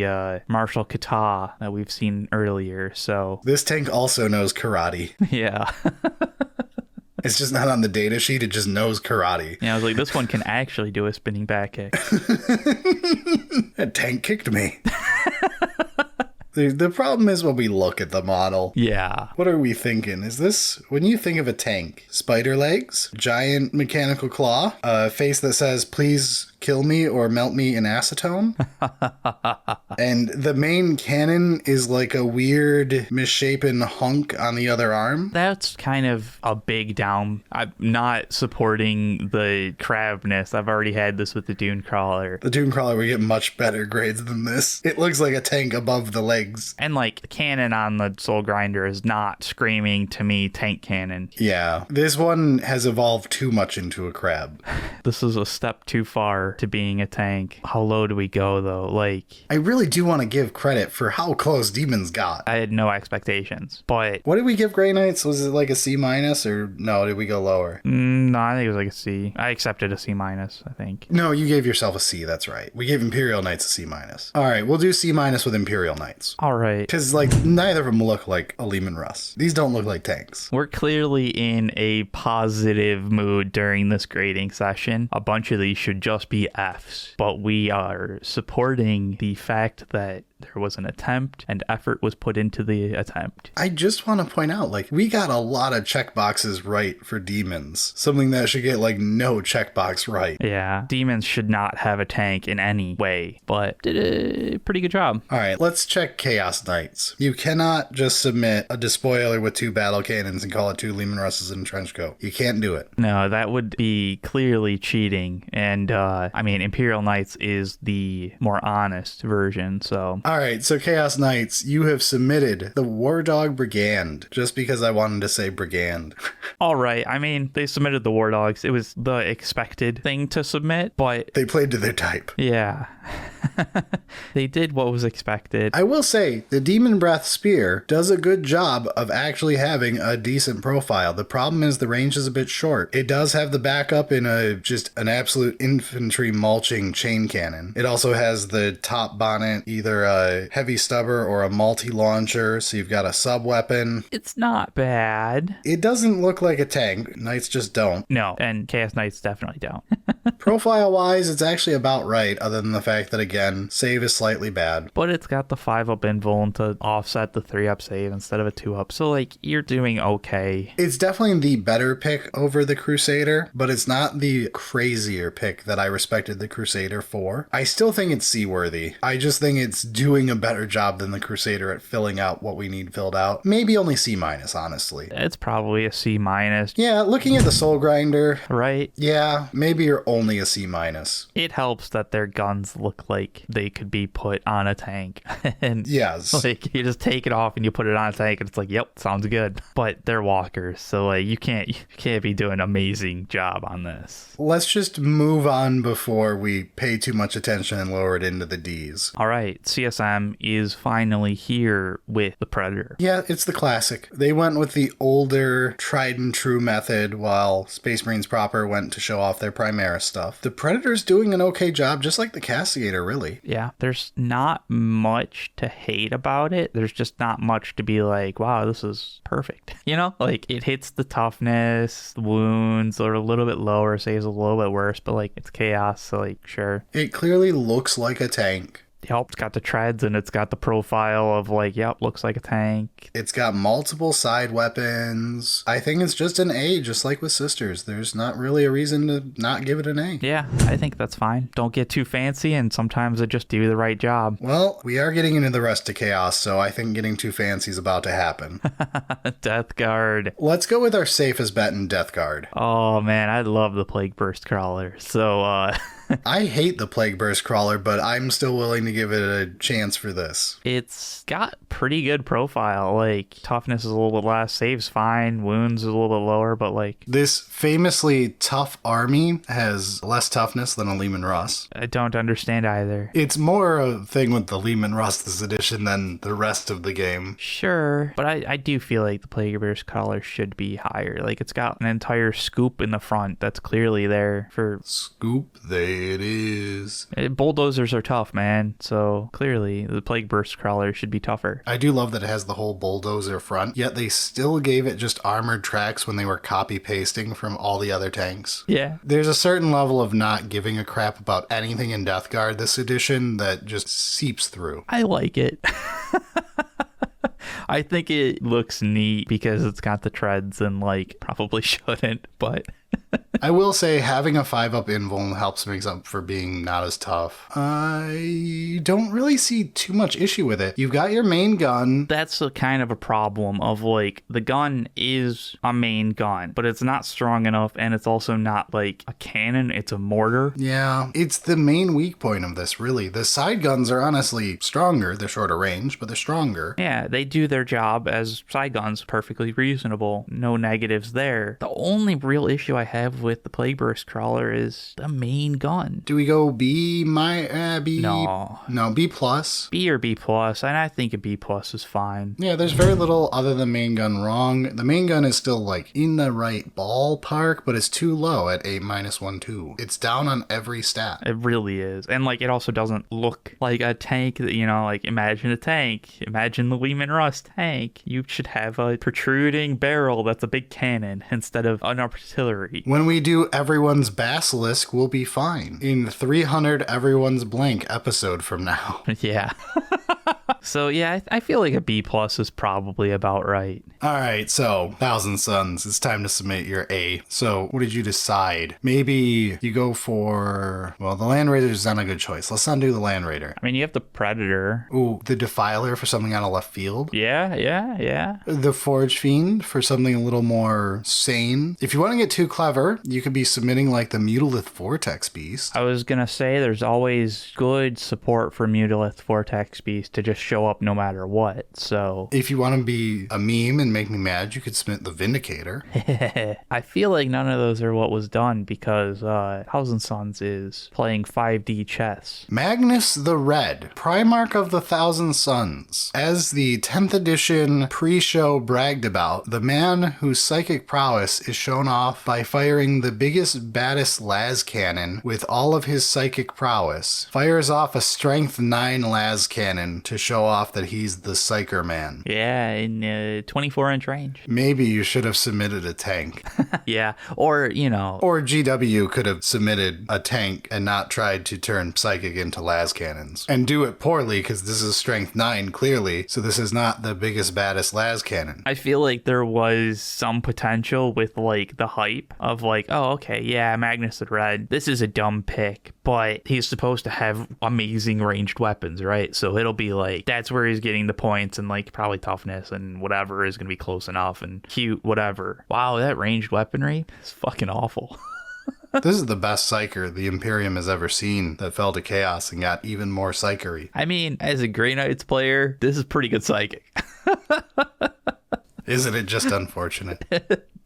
Speaker 2: martial kata that we've seen earlier, so...
Speaker 1: This tank also knows karate.
Speaker 2: Yeah.
Speaker 1: It's just not on the data sheet, it just knows karate.
Speaker 2: Yeah, I was like, this one can actually do a spinning back kick.
Speaker 1: That tank kicked me. The problem is when we look at the model.
Speaker 2: Yeah.
Speaker 1: What are we thinking? Is this, when you think of a tank, spider legs, giant mechanical claw, a face that says, please kill me or melt me in acetone? And the main cannon is like a weird misshapen hunk on the other arm?
Speaker 2: That's kind of a big down. I'm not supporting the crabness. I've already had this with the Dune Crawler.
Speaker 1: The Dune Crawler would get much better grades than this. It looks like a tank above the legs.
Speaker 2: And like the cannon on the Soul Grinder is not screaming to me tank cannon.
Speaker 1: Yeah, this one has evolved too much into a crab.
Speaker 2: This is a step too far to being a tank. How low do we go though? Like,
Speaker 1: I really do want to give credit for how close Demons got.
Speaker 2: I had no expectations, but
Speaker 1: what did we give Grey Knights? Was it like a C minus or no? Did we go lower?
Speaker 2: No, I think it was like a C. I accepted a C minus, I think.
Speaker 1: No, you gave yourself a C. That's right. We gave Imperial Knights a C minus. All right, we'll do C minus with Imperial Knights.
Speaker 2: All right.
Speaker 1: Because like neither of them look like a Leman Russ. These don't look like tanks.
Speaker 2: We're clearly in a positive mood during this grading session. A bunch of these should just be Fs, but we are supporting the fact that there was an attempt and effort was put into the attempt.
Speaker 1: I just want to point out, like, we got a lot of checkboxes right for Demons. Something that should get, like, no checkbox right.
Speaker 2: Yeah, Demons should not have a tank in any way, but did a pretty good job.
Speaker 1: All right, let's check Chaos Knights. You cannot just submit a despoiler with 2 battle cannons and call it 2 Leman Russes in trench coat. You can't do it.
Speaker 2: No, that would be clearly cheating. And, I mean, Imperial Knights is the more honest version, so...
Speaker 1: All right, so Chaos Knights, you have submitted the War Dog Brigand, just because I wanted to say Brigand.
Speaker 2: All right, I mean, they submitted the War Dogs. It was the expected thing to submit, but...
Speaker 1: They played to their type.
Speaker 2: Yeah. They did what was expected.
Speaker 1: I will say, the Demon Breath Spear does a good job of actually having a decent profile. The problem is the range is a bit short. It does have the backup in just an absolute infantry mulching chain cannon. It also has the top bonnet, either a heavy stubber or a multi-launcher, so you've got a sub-weapon.
Speaker 2: It's not bad.
Speaker 1: It doesn't look like a tank. Knights just don't.
Speaker 2: No, and Chaos Knights definitely don't.
Speaker 1: Profile-wise, it's actually about right, other than the fact that, again, save is slightly bad.
Speaker 2: But it's got the 5-up invuln to offset the 3-up save instead of a 2-up, so, like, you're doing okay.
Speaker 1: It's definitely the better pick over the Crusader, but it's not the crazier pick that I respected the Crusader for. I still think it's C-worthy. I just think it's doing a better job than the Crusader at filling out what we need filled out. Maybe only C-, honestly.
Speaker 2: It's probably a C-.
Speaker 1: Yeah, looking at the Soul Grinder...
Speaker 2: Right?
Speaker 1: Yeah, maybe you're only a C-.
Speaker 2: It helps that their guns look like they could be put on a tank. And
Speaker 1: yes.
Speaker 2: Like, you just take it off and you put it on a tank and it's like, yep, sounds good. But they're walkers, so like you can't be doing an amazing job on this.
Speaker 1: Let's just move on before we pay too much attention and lower it into the Ds.
Speaker 2: All right, CSM is finally here with the Predator.
Speaker 1: Yeah, it's the classic. They went with the older, tried and true method, while Space Marines proper went to show off their Primaris stuff. The Predator's doing an okay job, just like the Castigator, really. really.
Speaker 2: Yeah, there's not much to hate about it. There's just not much to be like, wow, this is perfect. You know, like it hits the toughness, the wounds are a little bit lower, saves a little bit worse, but like it's chaos, so like sure.
Speaker 1: It clearly looks like a tank.
Speaker 2: Yep, it's got the treads and it's got the profile of like, yep, looks like a tank.
Speaker 1: It's got multiple side weapons. I think it's just an A, just like with Sisters. There's not really a reason to not give it an A.
Speaker 2: Yeah, I think that's fine. Don't get too fancy, and sometimes it just do the right job.
Speaker 1: Well, we are getting into the rest of Chaos, so I think getting too fancy is about to happen.
Speaker 2: Death Guard.
Speaker 1: Let's go with our safest bet in Death Guard.
Speaker 2: Oh man, I love the Plague Burst Crawler. So,
Speaker 1: I hate the Plague Burst Crawler, but I'm still willing to give it a chance for this.
Speaker 2: It's got pretty good profile. Like, toughness is a little bit less, saves fine, wounds is a little bit lower, but like...
Speaker 1: This famously tough army has less toughness than a Leman Russ.
Speaker 2: I don't understand either.
Speaker 1: It's more a thing with the Leman Russ this edition than the rest of the game.
Speaker 2: Sure, but I do feel like the Plague Burst Crawler should be higher. Like, it's got an entire scoop in the front that's clearly there for...
Speaker 1: Scoop, there it is.
Speaker 2: Bulldozers are tough, man. So clearly the Plague Burst Crawler should be tougher.
Speaker 1: I do love that it has the whole bulldozer front, yet they still gave it just armored tracks when they were copy pasting from all the other tanks.
Speaker 2: Yeah.
Speaker 1: There's a certain level of not giving a crap about anything in Death Guard this edition that just seeps through.
Speaker 2: I like it. I think it looks neat because it's got the treads and like probably shouldn't, but
Speaker 1: I will say having a 5-up invuln helps make up for being not as tough. I don't really see too much issue with it. You've got your main gun.
Speaker 2: That's a kind of a problem of like the gun is a main gun, but it's not strong enough and it's also not like a cannon, it's a mortar.
Speaker 1: Yeah, it's the main weak point of this, really. The side guns are honestly stronger. They're shorter range, but they're stronger.
Speaker 2: Yeah, they do their job as side guns perfectly reasonable. No negatives there. The only real issue I have with the Plague Burst Crawler is the main gun.
Speaker 1: Do we go B? B? No, B plus.
Speaker 2: B or B plus, and I think a B plus is fine.
Speaker 1: Yeah, there's very little other than main gun wrong. The main gun is still like in the right ballpark, but it's too low at A -1/2. It's down on every stat.
Speaker 2: It really is. And like it also doesn't look like a tank that, you know, like imagine a tank. Imagine the Leman Russ tank. You should have a protruding barrel that's a big cannon instead of an artillery.
Speaker 1: When we do everyone's basilisk, we'll be fine. In 300 everyone's blank episode from now.
Speaker 2: Yeah. So yeah, I feel like a B plus is probably about right.
Speaker 1: All right, so Thousand Suns, it's time to submit your A. So what did you decide? Maybe you go for, well, the Land Raider is not a good choice. Let's not do the Land Raider.
Speaker 2: I mean, you have the Predator.
Speaker 1: Ooh, the Defiler for something out of left field.
Speaker 2: Yeah.
Speaker 1: The Forge Fiend for something a little more sane. If you want to get too clever, you could be submitting like the Mutalith Vortex Beast.
Speaker 2: I was gonna say there's always good support for Mutalith Vortex Beast to just show up no matter what, so...
Speaker 1: If you want to be a meme and make me mad, you could submit the Vindicator.
Speaker 2: I feel like none of those are what was done because Thousand Suns is playing 5D chess.
Speaker 1: Magnus the Red, Primarch of the Thousand Suns. As the 10th edition pre-show bragged about, the man whose psychic prowess is shown off by firing the biggest, baddest las cannon with all of his psychic prowess, fires off a strength 9 las cannon to show off that he's the Psyker Man.
Speaker 2: Yeah, in 24-inch range.
Speaker 1: Maybe you should have submitted a tank.
Speaker 2: Yeah, or, you know...
Speaker 1: Or GW could have submitted a tank and not tried to turn psychic into las cannons. And do it poorly, because this is strength 9, clearly, so this is not the biggest, baddest las cannon.
Speaker 2: I feel like there was some potential with, like, the hype of, like, oh, okay, yeah, Magnus the Red, this is a dumb pick, but he's supposed to have amazing ranged weapons, right? So it'll be like, that's where he's getting the points, and like probably toughness and whatever is going to be close enough and cute, whatever. Wow, that ranged weaponry is fucking awful.
Speaker 1: This is the best Psyker the Imperium has ever seen that fell to chaos and got even more Psychery.
Speaker 2: I mean, as a Grey Knights player, this is pretty good psychic.
Speaker 1: Isn't it just unfortunate?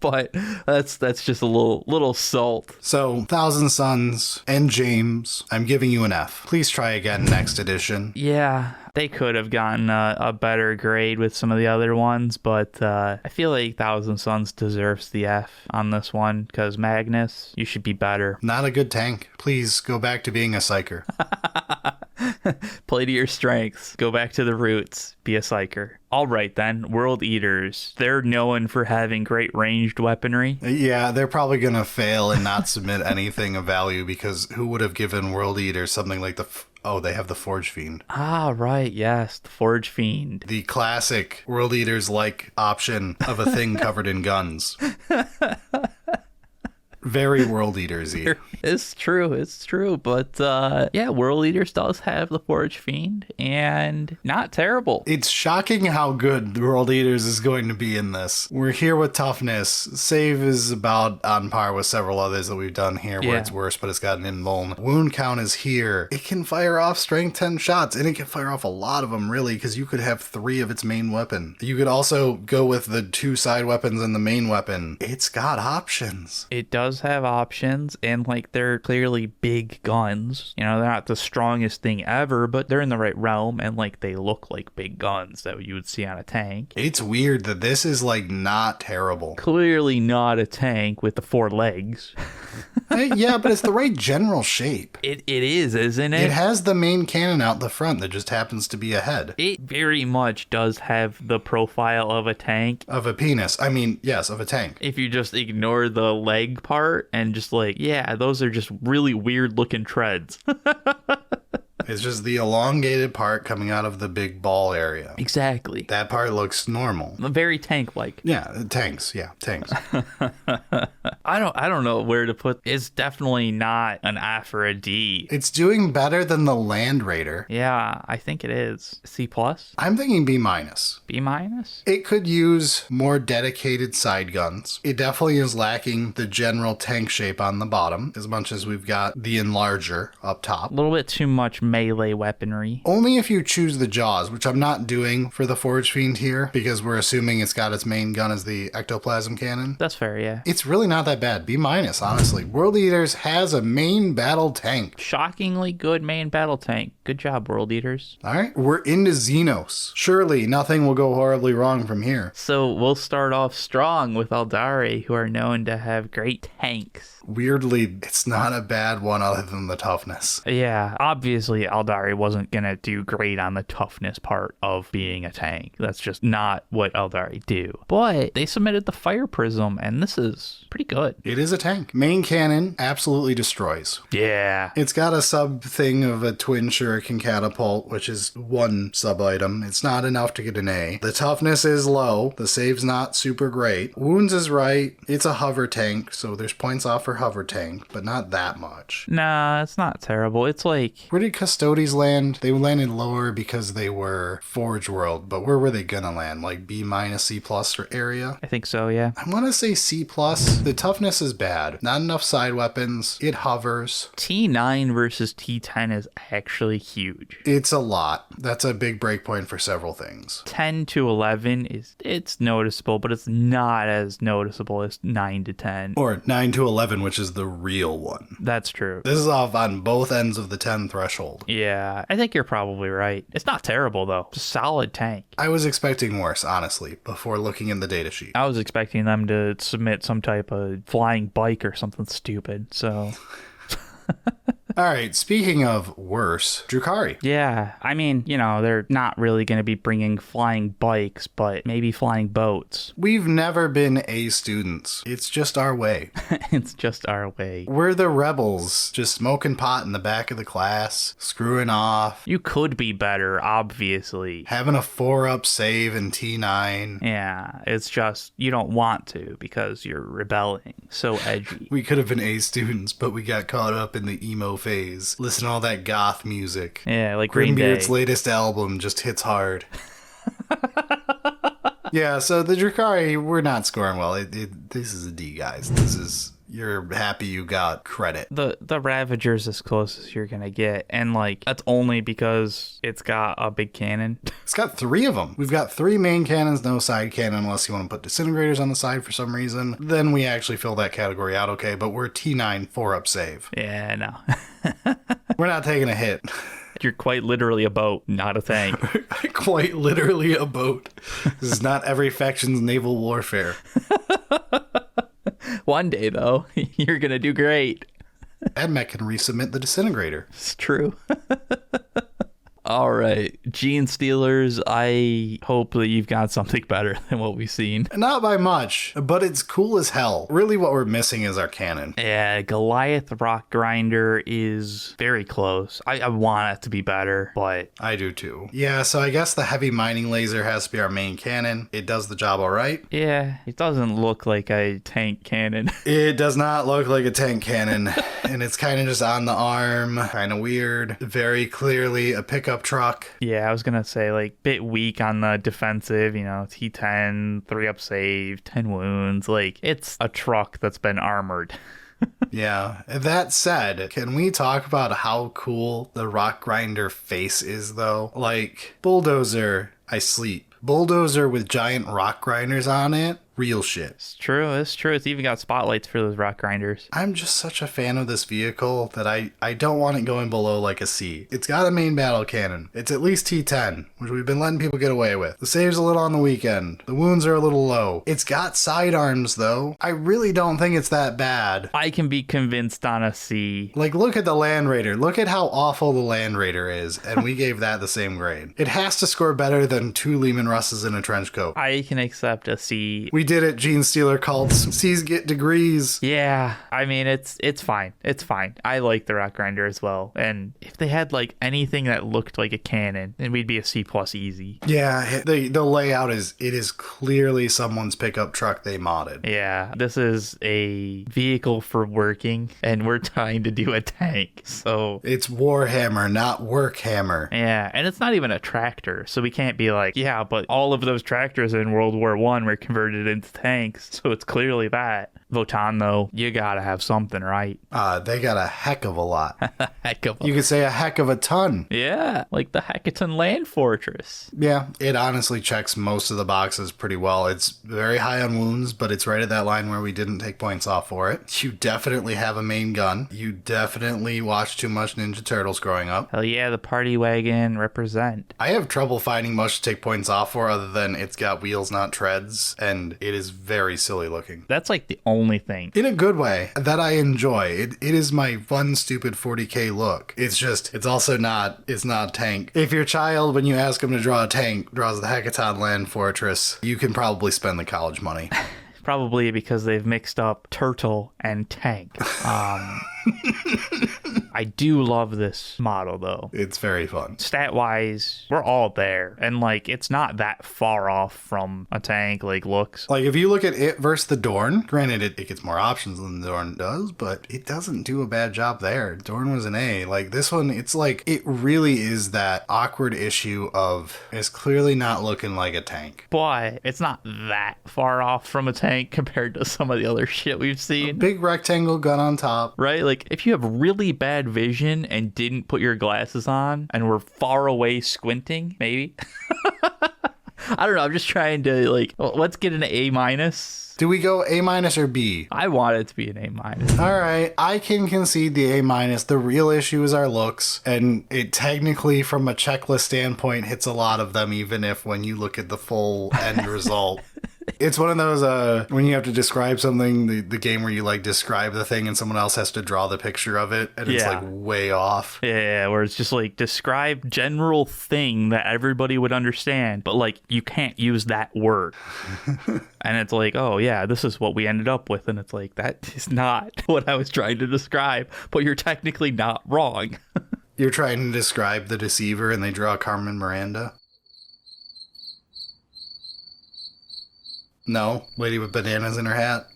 Speaker 2: But that's just a little salt.
Speaker 1: So, Thousand Suns and James, I'm giving you an F. Please try again next edition.
Speaker 2: Yeah, they could have gotten a better grade with some of the other ones, but I feel like Thousand Suns deserves the F on this one, because Magnus, you should be better.
Speaker 1: Not a good tank. Please go back to being a Psyker.
Speaker 2: Play to your strengths. Go back to the roots. Be a psyker. All right, then. World Eaters. They're known for having great ranged weaponry.
Speaker 1: Yeah, they're probably going to fail and not submit anything of value because who would have given World Eaters something like they have the Forge Fiend.
Speaker 2: Ah, right. Yes, the Forge Fiend.
Speaker 1: The classic World Eaters-like option of a thing covered in guns. Very World Eaters-y.
Speaker 2: It's true. But yeah, World Eaters does have the Forge Fiend, and not terrible.
Speaker 1: It's shocking how good the World Eaters is going to be in this. We're here with toughness. Save is about on par with several others that we've done here where it's worse, but it's got an invuln. Wound count is here. It can fire off strength 10 shots, and it can fire off a lot of them, really, because you could have 3 of its main weapon. You could also go with the 2 side weapons and the main weapon. It's got options.
Speaker 2: It does have options, and like they're clearly big guns. You know, they're not the strongest thing ever, but they're in the right realm, and like they look like big guns that you would see on a tank.
Speaker 1: It's weird that this is like not terrible.
Speaker 2: Clearly not a tank with the 4 legs.
Speaker 1: Yeah, but it's the right general shape.
Speaker 2: It is, isn't it?
Speaker 1: It has the main cannon out the front that just happens to be a head.
Speaker 2: It very much does have the profile of a tank.
Speaker 1: Of a penis. I mean, yes, of a tank.
Speaker 2: If you just ignore the leg part and just like, yeah, those are just really weird looking treads.
Speaker 1: It's just the elongated part coming out of the big ball area.
Speaker 2: Exactly.
Speaker 1: That part looks normal.
Speaker 2: Very tank-like.
Speaker 1: Yeah, tanks. Yeah, tanks.
Speaker 2: I don't know where to put. It's definitely not an F or a D.
Speaker 1: It's doing better than the Land Raider.
Speaker 2: Yeah, I think it is. C+?
Speaker 1: I'm thinking B-.
Speaker 2: B-?
Speaker 1: It could use more dedicated side guns. It definitely is lacking the general tank shape on the bottom, as much as we've got the enlarger up top.
Speaker 2: A little bit too much melee weaponry.
Speaker 1: Only if you choose the jaws, which I'm not doing for the Forge Fiend here, because we're assuming it's got its main gun as the ectoplasm cannon.
Speaker 2: That's fair, yeah.
Speaker 1: It's really not that bad. B-, honestly. World Eaters has a main battle tank.
Speaker 2: Shockingly good main battle tank. Good job, World Eaters.
Speaker 1: All right, we're into Xenos. Surely nothing will go horribly wrong from here.
Speaker 2: So we'll start off strong with Aeldari, who are known to have great tanks.
Speaker 1: Weirdly, it's not a bad one other than the toughness.
Speaker 2: Yeah, obviously Aeldari wasn't going to do great on the toughness part of being a tank. That's just not what Aeldari do. But they submitted the Fire Prism, and this is pretty good.
Speaker 1: It is a tank. Main cannon absolutely destroys.
Speaker 2: Yeah.
Speaker 1: It's got a sub thing of a twin shuriken catapult, which is 1 sub item. It's not enough to get an A. The toughness is low. The save's not super great. Wounds is right. It's a hover tank, so there's points off for hover tank, but not that much.
Speaker 2: Nah, it's not terrible. It's like...
Speaker 1: Where did Custodes land? They landed lower because they were Forge World, but where were they gonna land? Like B-, C+ for area?
Speaker 2: I think so, yeah.
Speaker 1: I want to say C+. The toughness is bad. Not enough side weapons. It hovers.
Speaker 2: T9 versus T10 is actually huge.
Speaker 1: It's a lot. That's a big breakpoint for several things.
Speaker 2: 10 to 11 it's noticeable, but it's not as noticeable as 9 to 10.
Speaker 1: Or 9 to 11, which is the real one.
Speaker 2: That's true.
Speaker 1: This is off on both ends of the 10 threshold.
Speaker 2: Yeah, I think you're probably right. It's not terrible, though. It's a solid tank.
Speaker 1: I was expecting worse, honestly, before looking in the datasheet.
Speaker 2: I was expecting them to submit some type of flying bike or something stupid, so...
Speaker 1: All right, speaking of worse, Drukhari.
Speaker 2: Yeah, I mean, you know, they're not really going to be bringing flying bikes, but maybe flying boats.
Speaker 1: We've never been A students. It's just our way.
Speaker 2: It's just our way.
Speaker 1: We're the rebels, just smoking pot in the back of the class, screwing off.
Speaker 2: You could be better, obviously.
Speaker 1: Having a 4-up save in T9.
Speaker 2: Yeah, it's just, you don't want to because you're rebelling. So edgy.
Speaker 1: We could have been A students, but we got caught up in the emo phase. Listen to all that goth music.
Speaker 2: Yeah, like Green Day.
Speaker 1: Grimbeard's latest album just hits hard. Yeah, so the Drukhari, we're not scoring well. This is a D, guys. This is... You're happy you got credit.
Speaker 2: The Ravager's as close as you're gonna get, and like that's only because it's got a big cannon.
Speaker 1: It's got 3 of them. We've got 3 main cannons, no side cannon unless you want to put disintegrators on the side for some reason. Then we actually fill that category out okay, but we're T9 4-up save.
Speaker 2: Yeah, no.
Speaker 1: We're not taking a hit.
Speaker 2: You're quite literally a boat, not a tank.
Speaker 1: Quite literally a boat. This is not every faction's naval warfare.
Speaker 2: One day, though, you're going to do great.
Speaker 1: AdMech can resubmit the disintegrator.
Speaker 2: It's true. All right, Genestealers, I hope that you've got something better than what we've seen.
Speaker 1: Not by much, but it's cool as hell. Really what we're missing is our cannon.
Speaker 2: Yeah, Goliath Rock Grinder is very close. I want it to be better, but...
Speaker 1: I do too. Yeah, so I guess the heavy mining laser has to be our main cannon. It does the job all right.
Speaker 2: Yeah, it doesn't look like a tank cannon.
Speaker 1: It does not look like a tank cannon, and it's kind of just on the arm, kind of weird. Very clearly a pickup truck.
Speaker 2: Yeah, I was gonna say, like, bit weak on the defensive, you know, T10, 3-up save, 10 wounds. Like, it's a truck that's been armored.
Speaker 1: Yeah. That said, can we talk about how cool the Rock Grinder face is, though? Like, Bulldozer, I sleep. Bulldozer with giant rock grinders on it. Real shit.
Speaker 2: It's true. It's even got spotlights for those rock grinders.
Speaker 1: I'm just such a fan of this vehicle that I don't want it going below like a C. It's got a main battle cannon. It's at least T10, which we've been letting people get away with. The save's a little on the weekend. The wounds are a little low. It's got sidearms, though. I really don't think it's that bad.
Speaker 2: I can be convinced on a C.
Speaker 1: Like, look at the Land Raider. Look at how awful the Land Raider is, and we gave that the same grade. It has to score better than 2 Leman Russes in a trench coat.
Speaker 2: I can accept a C.
Speaker 1: We did it, Genestealer Cults. C's get degrees.
Speaker 2: Yeah, I mean, it's fine. It's fine. I like the Rock Grinder as well. And if they had, like, anything that looked like a cannon, then we'd be a C+ easy.
Speaker 1: Yeah, the layout is clearly someone's pickup truck they modded.
Speaker 2: Yeah, this is a vehicle for working, and we're trying to do a tank, so...
Speaker 1: It's Warhammer, not Workhammer.
Speaker 2: Yeah, and it's not even a tractor, so we can't be like, yeah, but all of those tractors in World War I were converted into tanks, so it's clearly that. Votann, though, you gotta have something, right?
Speaker 1: They got a heck of a lot.
Speaker 2: Heck of a...
Speaker 1: You could say a heck of a ton.
Speaker 2: Yeah, like the Heckaton Land Fortress.
Speaker 1: Yeah, it honestly checks most of the boxes pretty well. It's very high on wounds, but it's right at that line where we didn't take points off for it. You definitely have a main gun. You definitely watched too much Ninja Turtles growing up.
Speaker 2: Hell yeah, the party wagon represent.
Speaker 1: I have trouble finding much to take points off for other than it's got wheels, not treads, and it is very silly looking.
Speaker 2: That's like the only thing.
Speaker 1: In a good way that I enjoy. It is my fun, stupid 40k look. It's also not a tank. If your child, when you ask him to draw a tank, draws the Heckaton Land Fortress, you can probably spend the college money.
Speaker 2: Probably because they've mixed up turtle and tank. I do love this model, though.
Speaker 1: It's very fun.
Speaker 2: Stat-wise, we're all there. And, like, it's not that far off from a tank, like, looks.
Speaker 1: Like, if you look at it versus the Dorn, granted, it gets more options than the Dorn does, but it doesn't do a bad job there. Dorn was an A. Like, this one, it's like, it really is that awkward issue of, it's clearly not looking like a tank.
Speaker 2: But it's not that far off from a tank compared to some of the other shit we've seen.
Speaker 1: A big rectangle gun on top.
Speaker 2: Right? Like, if you have really bad vision and didn't put your glasses on and were far away squinting, maybe. I don't know. I'm just trying to, like, let's get an A-.
Speaker 1: Do we go A- or B?
Speaker 2: I want it to be an A-.
Speaker 1: All right, I can concede the A-. The real issue is our looks, and it technically, from a checklist standpoint, hits a lot of them, even if when you look at the full end result. It's one of those, when you have to describe something, the game where you, like, describe the thing and someone else has to draw the picture of it, and it's, like, way off.
Speaker 2: Yeah, where it's just, like, describe general thing that everybody would understand, but, like, you can't use that word. And it's like, oh, yeah, this is what we ended up with, and it's like, that is not what I was trying to describe, but you're technically not wrong.
Speaker 1: You're trying to describe the Deceiver, and they draw Carmen Miranda? No, lady with bananas in her hat.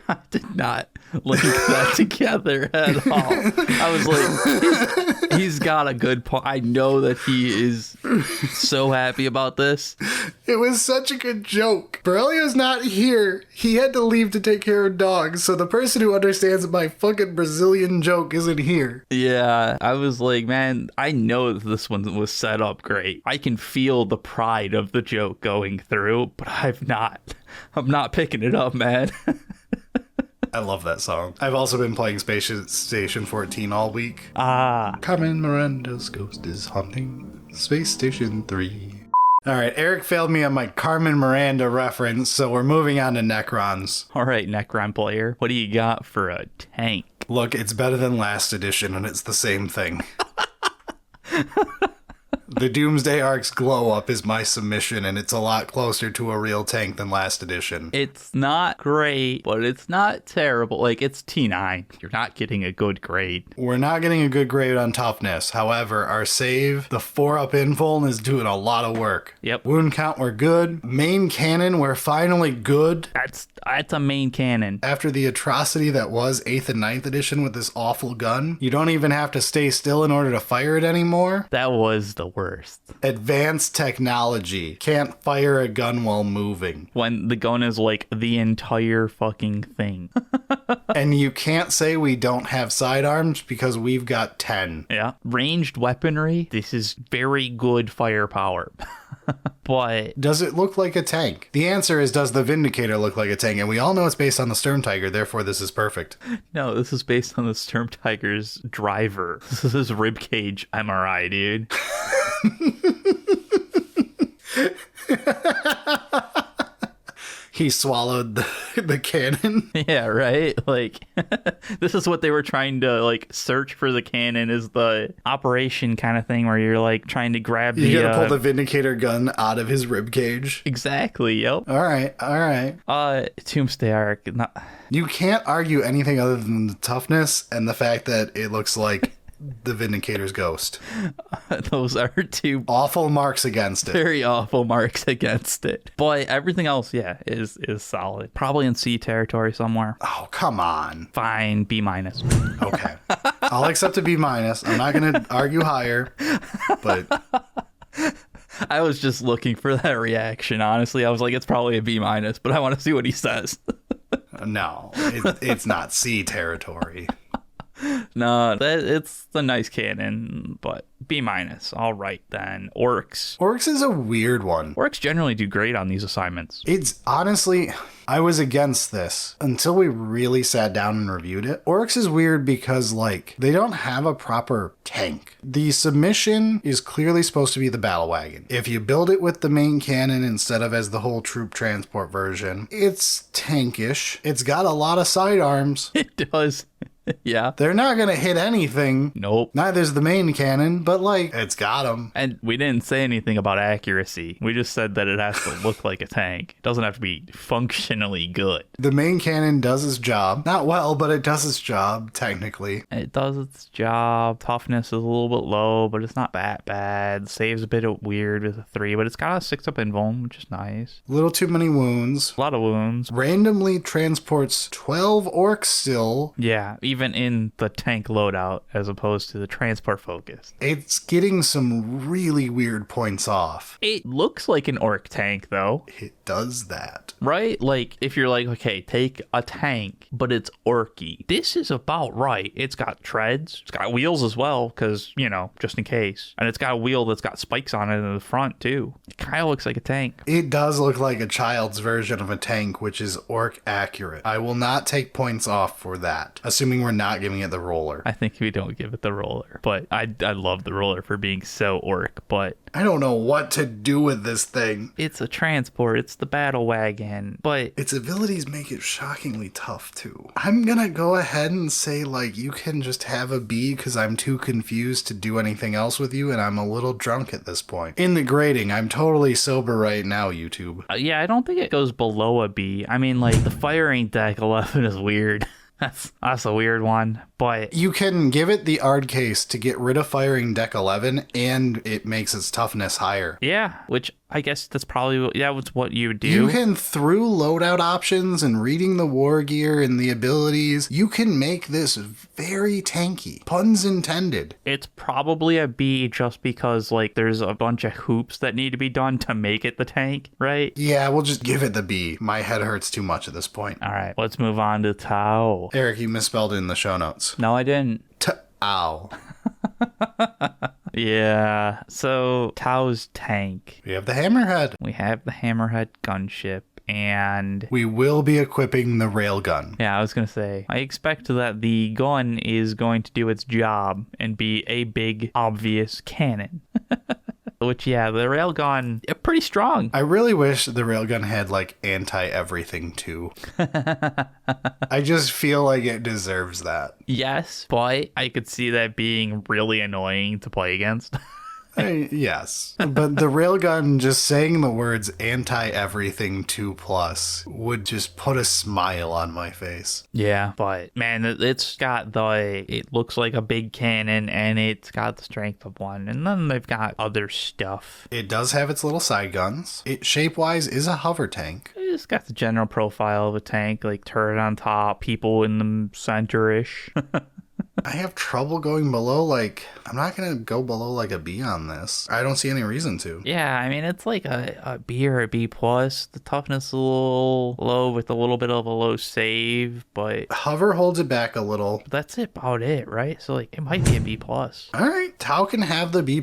Speaker 2: I did not link that together at all. I was like, he's got a good point. I know that he is so happy about this.
Speaker 1: It was such a good joke. Borrelio's not here. He had to leave to take care of dogs, so the person who understands my fucking Brazilian joke isn't here.
Speaker 2: Yeah, I was like, man, I know that this one was set up great. I can feel the pride of the joke going through, but I'm not picking it up, man.
Speaker 1: I love that song. I've also been playing Space Station 14 all week.
Speaker 2: Carmen
Speaker 1: Miranda's ghost is haunting Space Station 3. Alright, Eric failed me on my Carmen Miranda reference, so we're moving on to Necrons.
Speaker 2: Alright, Necron player, what do you got for a tank?
Speaker 1: Look, it's better than last edition, and it's the same thing. The Doomsday Ark's glow up is my submission, and it's a lot closer to a real tank than last edition.
Speaker 2: It's not great, but it's not terrible. Like, it's T9. You're not getting a good grade.
Speaker 1: We're not getting a good grade on toughness. However, our save, the 4-up inful, is doing a lot of work.
Speaker 2: Yep.
Speaker 1: Wound count, we're good. Main cannon, we're finally good.
Speaker 2: That's a main cannon.
Speaker 1: After the atrocity that was 8th and 9th edition with this awful gun, you don't even have to stay still in order to fire it anymore.
Speaker 2: That was the worst.
Speaker 1: Advanced technology. Can't fire a gun while moving.
Speaker 2: When the gun is like the entire fucking thing.
Speaker 1: And you can't say we don't have sidearms because we've got 10.
Speaker 2: Yeah. Ranged weaponry. This is very good firepower. But
Speaker 1: does it look like a tank? The answer is, does the Vindicator look like a tank? And we all know it's based on the Sturm Tiger, therefore this is perfect.
Speaker 2: No, this is based on the Sturm Tiger's driver. This is his ribcage MRI, dude. He swallowed the cannon. Yeah, right? Like, this is what they were trying to, like, search for the cannon, is the operation kind of thing where you're, like, trying to grab the...
Speaker 1: You gotta pull the Vindicator gun out of his ribcage.
Speaker 2: Exactly, yep.
Speaker 1: All right.
Speaker 2: Doomsday Ark.
Speaker 1: You can't argue anything other than the toughness and the fact that it looks like the Vindicator's ghost.
Speaker 2: Those are two
Speaker 1: awful marks against it.
Speaker 2: Very awful marks against it. But everything else, yeah, is solid. Probably in C territory somewhere.
Speaker 1: Oh, come on.
Speaker 2: Fine, B-.
Speaker 1: Okay. I'll accept a B-. I'm not going to argue higher, but...
Speaker 2: I was just looking for that reaction, honestly. I was like, it's probably a B-, but I want to see what he says.
Speaker 1: No, it's not C territory.
Speaker 2: No, it's the nice cannon, but B-. All right, then. Orks.
Speaker 1: Orks is a weird one.
Speaker 2: Orks generally do great on these assignments.
Speaker 1: It's honestly, I was against this until we really sat down and reviewed it. Orks is weird because, like, they don't have a proper tank. The submission is clearly supposed to be the battle wagon. If you build it with the main cannon instead of as the whole troop transport version, it's tankish. It's got a lot of sidearms.
Speaker 2: It does. Yeah.
Speaker 1: They're not going to hit anything.
Speaker 2: Nope.
Speaker 1: Neither's the main cannon, but, like, it's got them.
Speaker 2: And we didn't say anything about accuracy. We just said that it has to look like a tank. It doesn't have to be functionally good.
Speaker 1: The main cannon does its job. Not well, but it does its job, technically.
Speaker 2: It does its job. Toughness is a little bit low, but it's not that bad. Saves a bit of weird with a 3, but it's got a 6-up invuln, which is nice.
Speaker 1: A little too many wounds.
Speaker 2: A lot of wounds.
Speaker 1: Randomly transports 12 orcs still.
Speaker 2: Yeah, even in the tank loadout as opposed to the transport focus.
Speaker 1: It's getting some really weird points off.
Speaker 2: It looks like an orc tank, though.
Speaker 1: It does that.
Speaker 2: Right? Like, if you're like, okay, take a tank, but it's orky. This is about right. It's got treads. It's got wheels as well, because, you know, just in case. And it's got a wheel that's got spikes on it in the front, too. It kind of looks like a tank.
Speaker 1: It does look like a child's version of a tank, which is orc accurate. I will not take points off for that, assuming we're not giving it the roller.
Speaker 2: I think we don't give it the roller, but I love the roller for being so orc, but
Speaker 1: I don't know what to do with this thing.
Speaker 2: It's a transport, it's the battle wagon, but
Speaker 1: its abilities make it shockingly tough too. I'm gonna go ahead and say, like, you can just have a B because I'm too confused to do anything else with you and I'm a little drunk at this point. In the grading, I'm totally sober right now, YouTube.
Speaker 2: Yeah, I don't think it goes below a B. I mean, like, the firing deck 11 is weird. That's a weird one, but
Speaker 1: you can give it the Ard case to get rid of firing deck 11 and it makes its toughness higher.
Speaker 2: Yeah, which I guess that's probably, that's what you would do.
Speaker 1: You can, through loadout options and reading the war gear and the abilities, you can make this very tanky. Puns intended.
Speaker 2: It's probably a B just because, like, there's a bunch of hoops that need to be done to make it the tank, right?
Speaker 1: Yeah, we'll just give it the B. My head hurts too much at this point.
Speaker 2: All right, let's move on to Tau.
Speaker 1: Eric, you misspelled it in the show notes.
Speaker 2: No, I didn't.
Speaker 1: Ow.
Speaker 2: Yeah, so Tau's tank.
Speaker 1: We have the Hammerhead.
Speaker 2: We have the Hammerhead gunship, and
Speaker 1: we will be equipping the railgun.
Speaker 2: Yeah, I was going to say, I expect that the gun is going to do its job and be a big, obvious cannon. Which, yeah, the railgun, pretty strong.
Speaker 1: I really wish the railgun had like anti-everything too. I just feel like it deserves that.
Speaker 2: Yes, but I could see that being really annoying to play against.
Speaker 1: Yes, but the railgun just saying the words anti-everything 2+ would just put a smile on my face.
Speaker 2: Yeah, but man, it's got it looks like a big cannon and it's got the strength of one. And then they've got other stuff.
Speaker 1: It does have its little side guns. It shape-wise is a hover tank.
Speaker 2: It's got the general profile of a tank, like turret on top, people in the center-ish.
Speaker 1: I have trouble going below, like, I'm not going to go below like a B on this. I don't see any reason to.
Speaker 2: Yeah, I mean, it's like a B or a B+. The toughness is a little low with a little bit of a low save, but...
Speaker 1: Hover holds it back a little.
Speaker 2: That's about it, right? So, like, it might be a B+.
Speaker 1: All right, Tau can have the B+.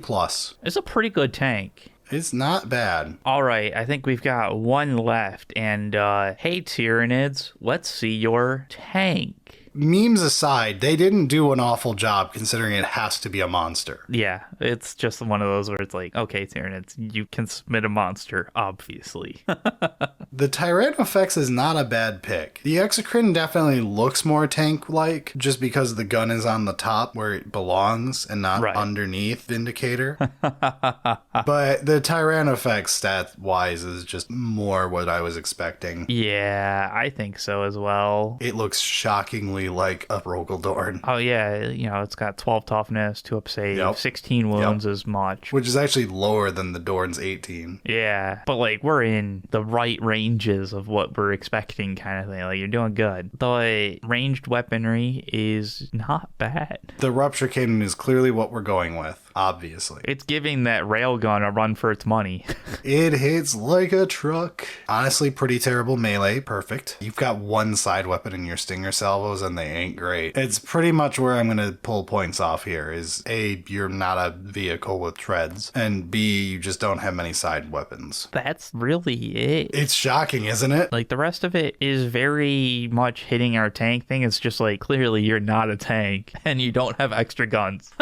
Speaker 2: It's a pretty good tank.
Speaker 1: It's not bad.
Speaker 2: All right, I think we've got one left. And, hey, Tyranids, let's see your tank.
Speaker 1: Memes aside, they didn't do an awful job considering it has to be a monster.
Speaker 2: Yeah, it's just one of those where it's like, okay, Tyranids, you can submit a monster, obviously.
Speaker 1: The Tyranofex is not a bad pick. The Exocrine definitely looks more tank-like just because the gun is on the top where it belongs and not underneath Vindicator. But the Tyranofex stat-wise is just more what I was expecting.
Speaker 2: Yeah, I think so as well.
Speaker 1: It looks shockingly like a Rogaldorn.
Speaker 2: Oh yeah, you know, it's got 12 toughness, 2 up save, 16 wounds as much.
Speaker 1: Which is actually lower than the Dorn's 18.
Speaker 2: Yeah, but like we're in the right ranges of what we're expecting kind of thing. Like you're doing good. The ranged weaponry is not bad.
Speaker 1: The Rupture Cannon is clearly what we're going with, obviously.
Speaker 2: It's giving that railgun a run for its money.
Speaker 1: It hits like a truck. Honestly, pretty terrible melee. Perfect. You've got one side weapon in your Stinger salvos and they ain't great. It's pretty much where I'm going to pull points off here is A, you're not a vehicle with treads, and B, you just don't have many side weapons.
Speaker 2: That's really it.
Speaker 1: It's shocking, isn't it?
Speaker 2: Like the rest of it is very much hitting our tank thing. It's just like clearly you're not a tank and you don't have extra guns.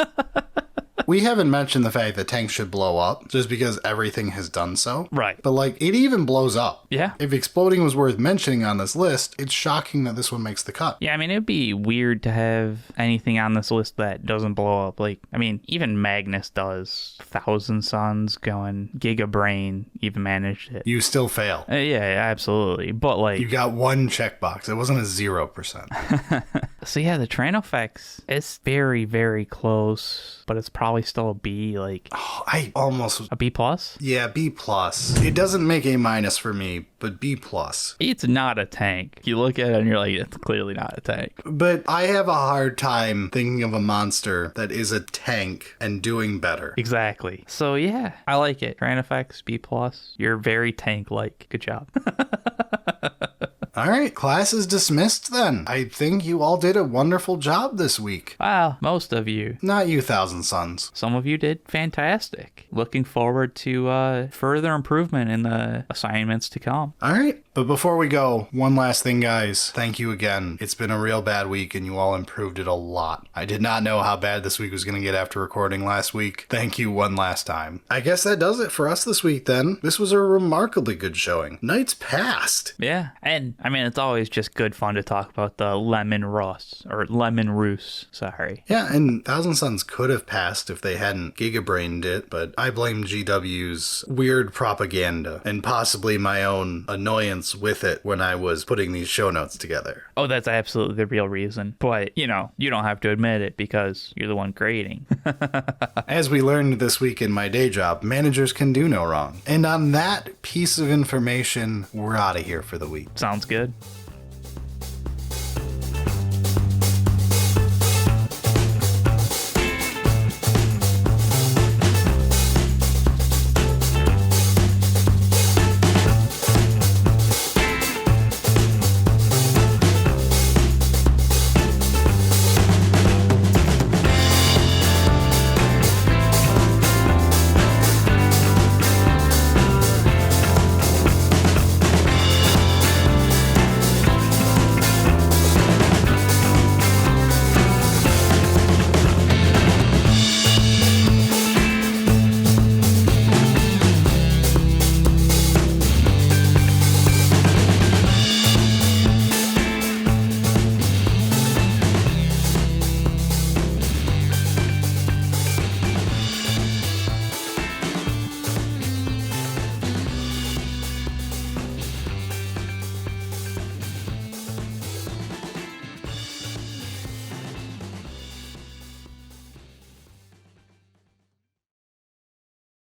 Speaker 1: We haven't mentioned the fact that tanks should blow up just because everything has done so.
Speaker 2: Right.
Speaker 1: But like it even blows up.
Speaker 2: Yeah.
Speaker 1: If exploding was worth mentioning on this list, it's shocking that this one makes the cut.
Speaker 2: Yeah, I mean, it'd be weird to have anything on this list that doesn't blow up. Like, I mean, even Magnus does. Thousand Suns going Giga Brain even managed it.
Speaker 1: You still fail.
Speaker 2: Yeah, absolutely. But like...
Speaker 1: You got one checkbox. It wasn't a 0%.
Speaker 2: So yeah, the Tranofex is very, very close, but it's probably still a B, like...
Speaker 1: Oh, I almost...
Speaker 2: A B+?
Speaker 1: Yeah, B+. It doesn't make A- for me, but B+.
Speaker 2: It's not a tank. You look at it and you're like, it's clearly not a tank.
Speaker 1: But I have a hard time thinking of a monster that is a tank and doing better.
Speaker 2: Exactly. So yeah, I like it. Tranofex, B+. You're very tank-like. Good job.
Speaker 1: All right, class is dismissed then. I think you all did a wonderful job this week.
Speaker 2: Well, most of you.
Speaker 1: Not you, Thousand Suns.
Speaker 2: Some of you did fantastic. Looking forward to further improvement in the assignments to come.
Speaker 1: All right, but before we go, one last thing, guys. Thank you again. It's been a real bad week, and you all improved it a lot. I did not know how bad this week was going to get after recording last week. Thank you one last time. I guess that does it for us this week, then. This was a remarkably good showing. Knights passed.
Speaker 2: Yeah, and I mean, it's always just good fun to talk about the Lemon Russ, or Lemon Roos, sorry.
Speaker 1: Yeah, and Thousand Suns could have passed if they hadn't gigabrained it, but I blame GW's weird propaganda and possibly my own annoyance with it when I was putting these show notes together.
Speaker 2: Oh, that's absolutely the real reason. But, you know, you don't have to admit it because you're the one creating.
Speaker 1: As we learned this week in my day job, managers can do no wrong. And on that piece of information, we're out of here for the week.
Speaker 2: Sounds good.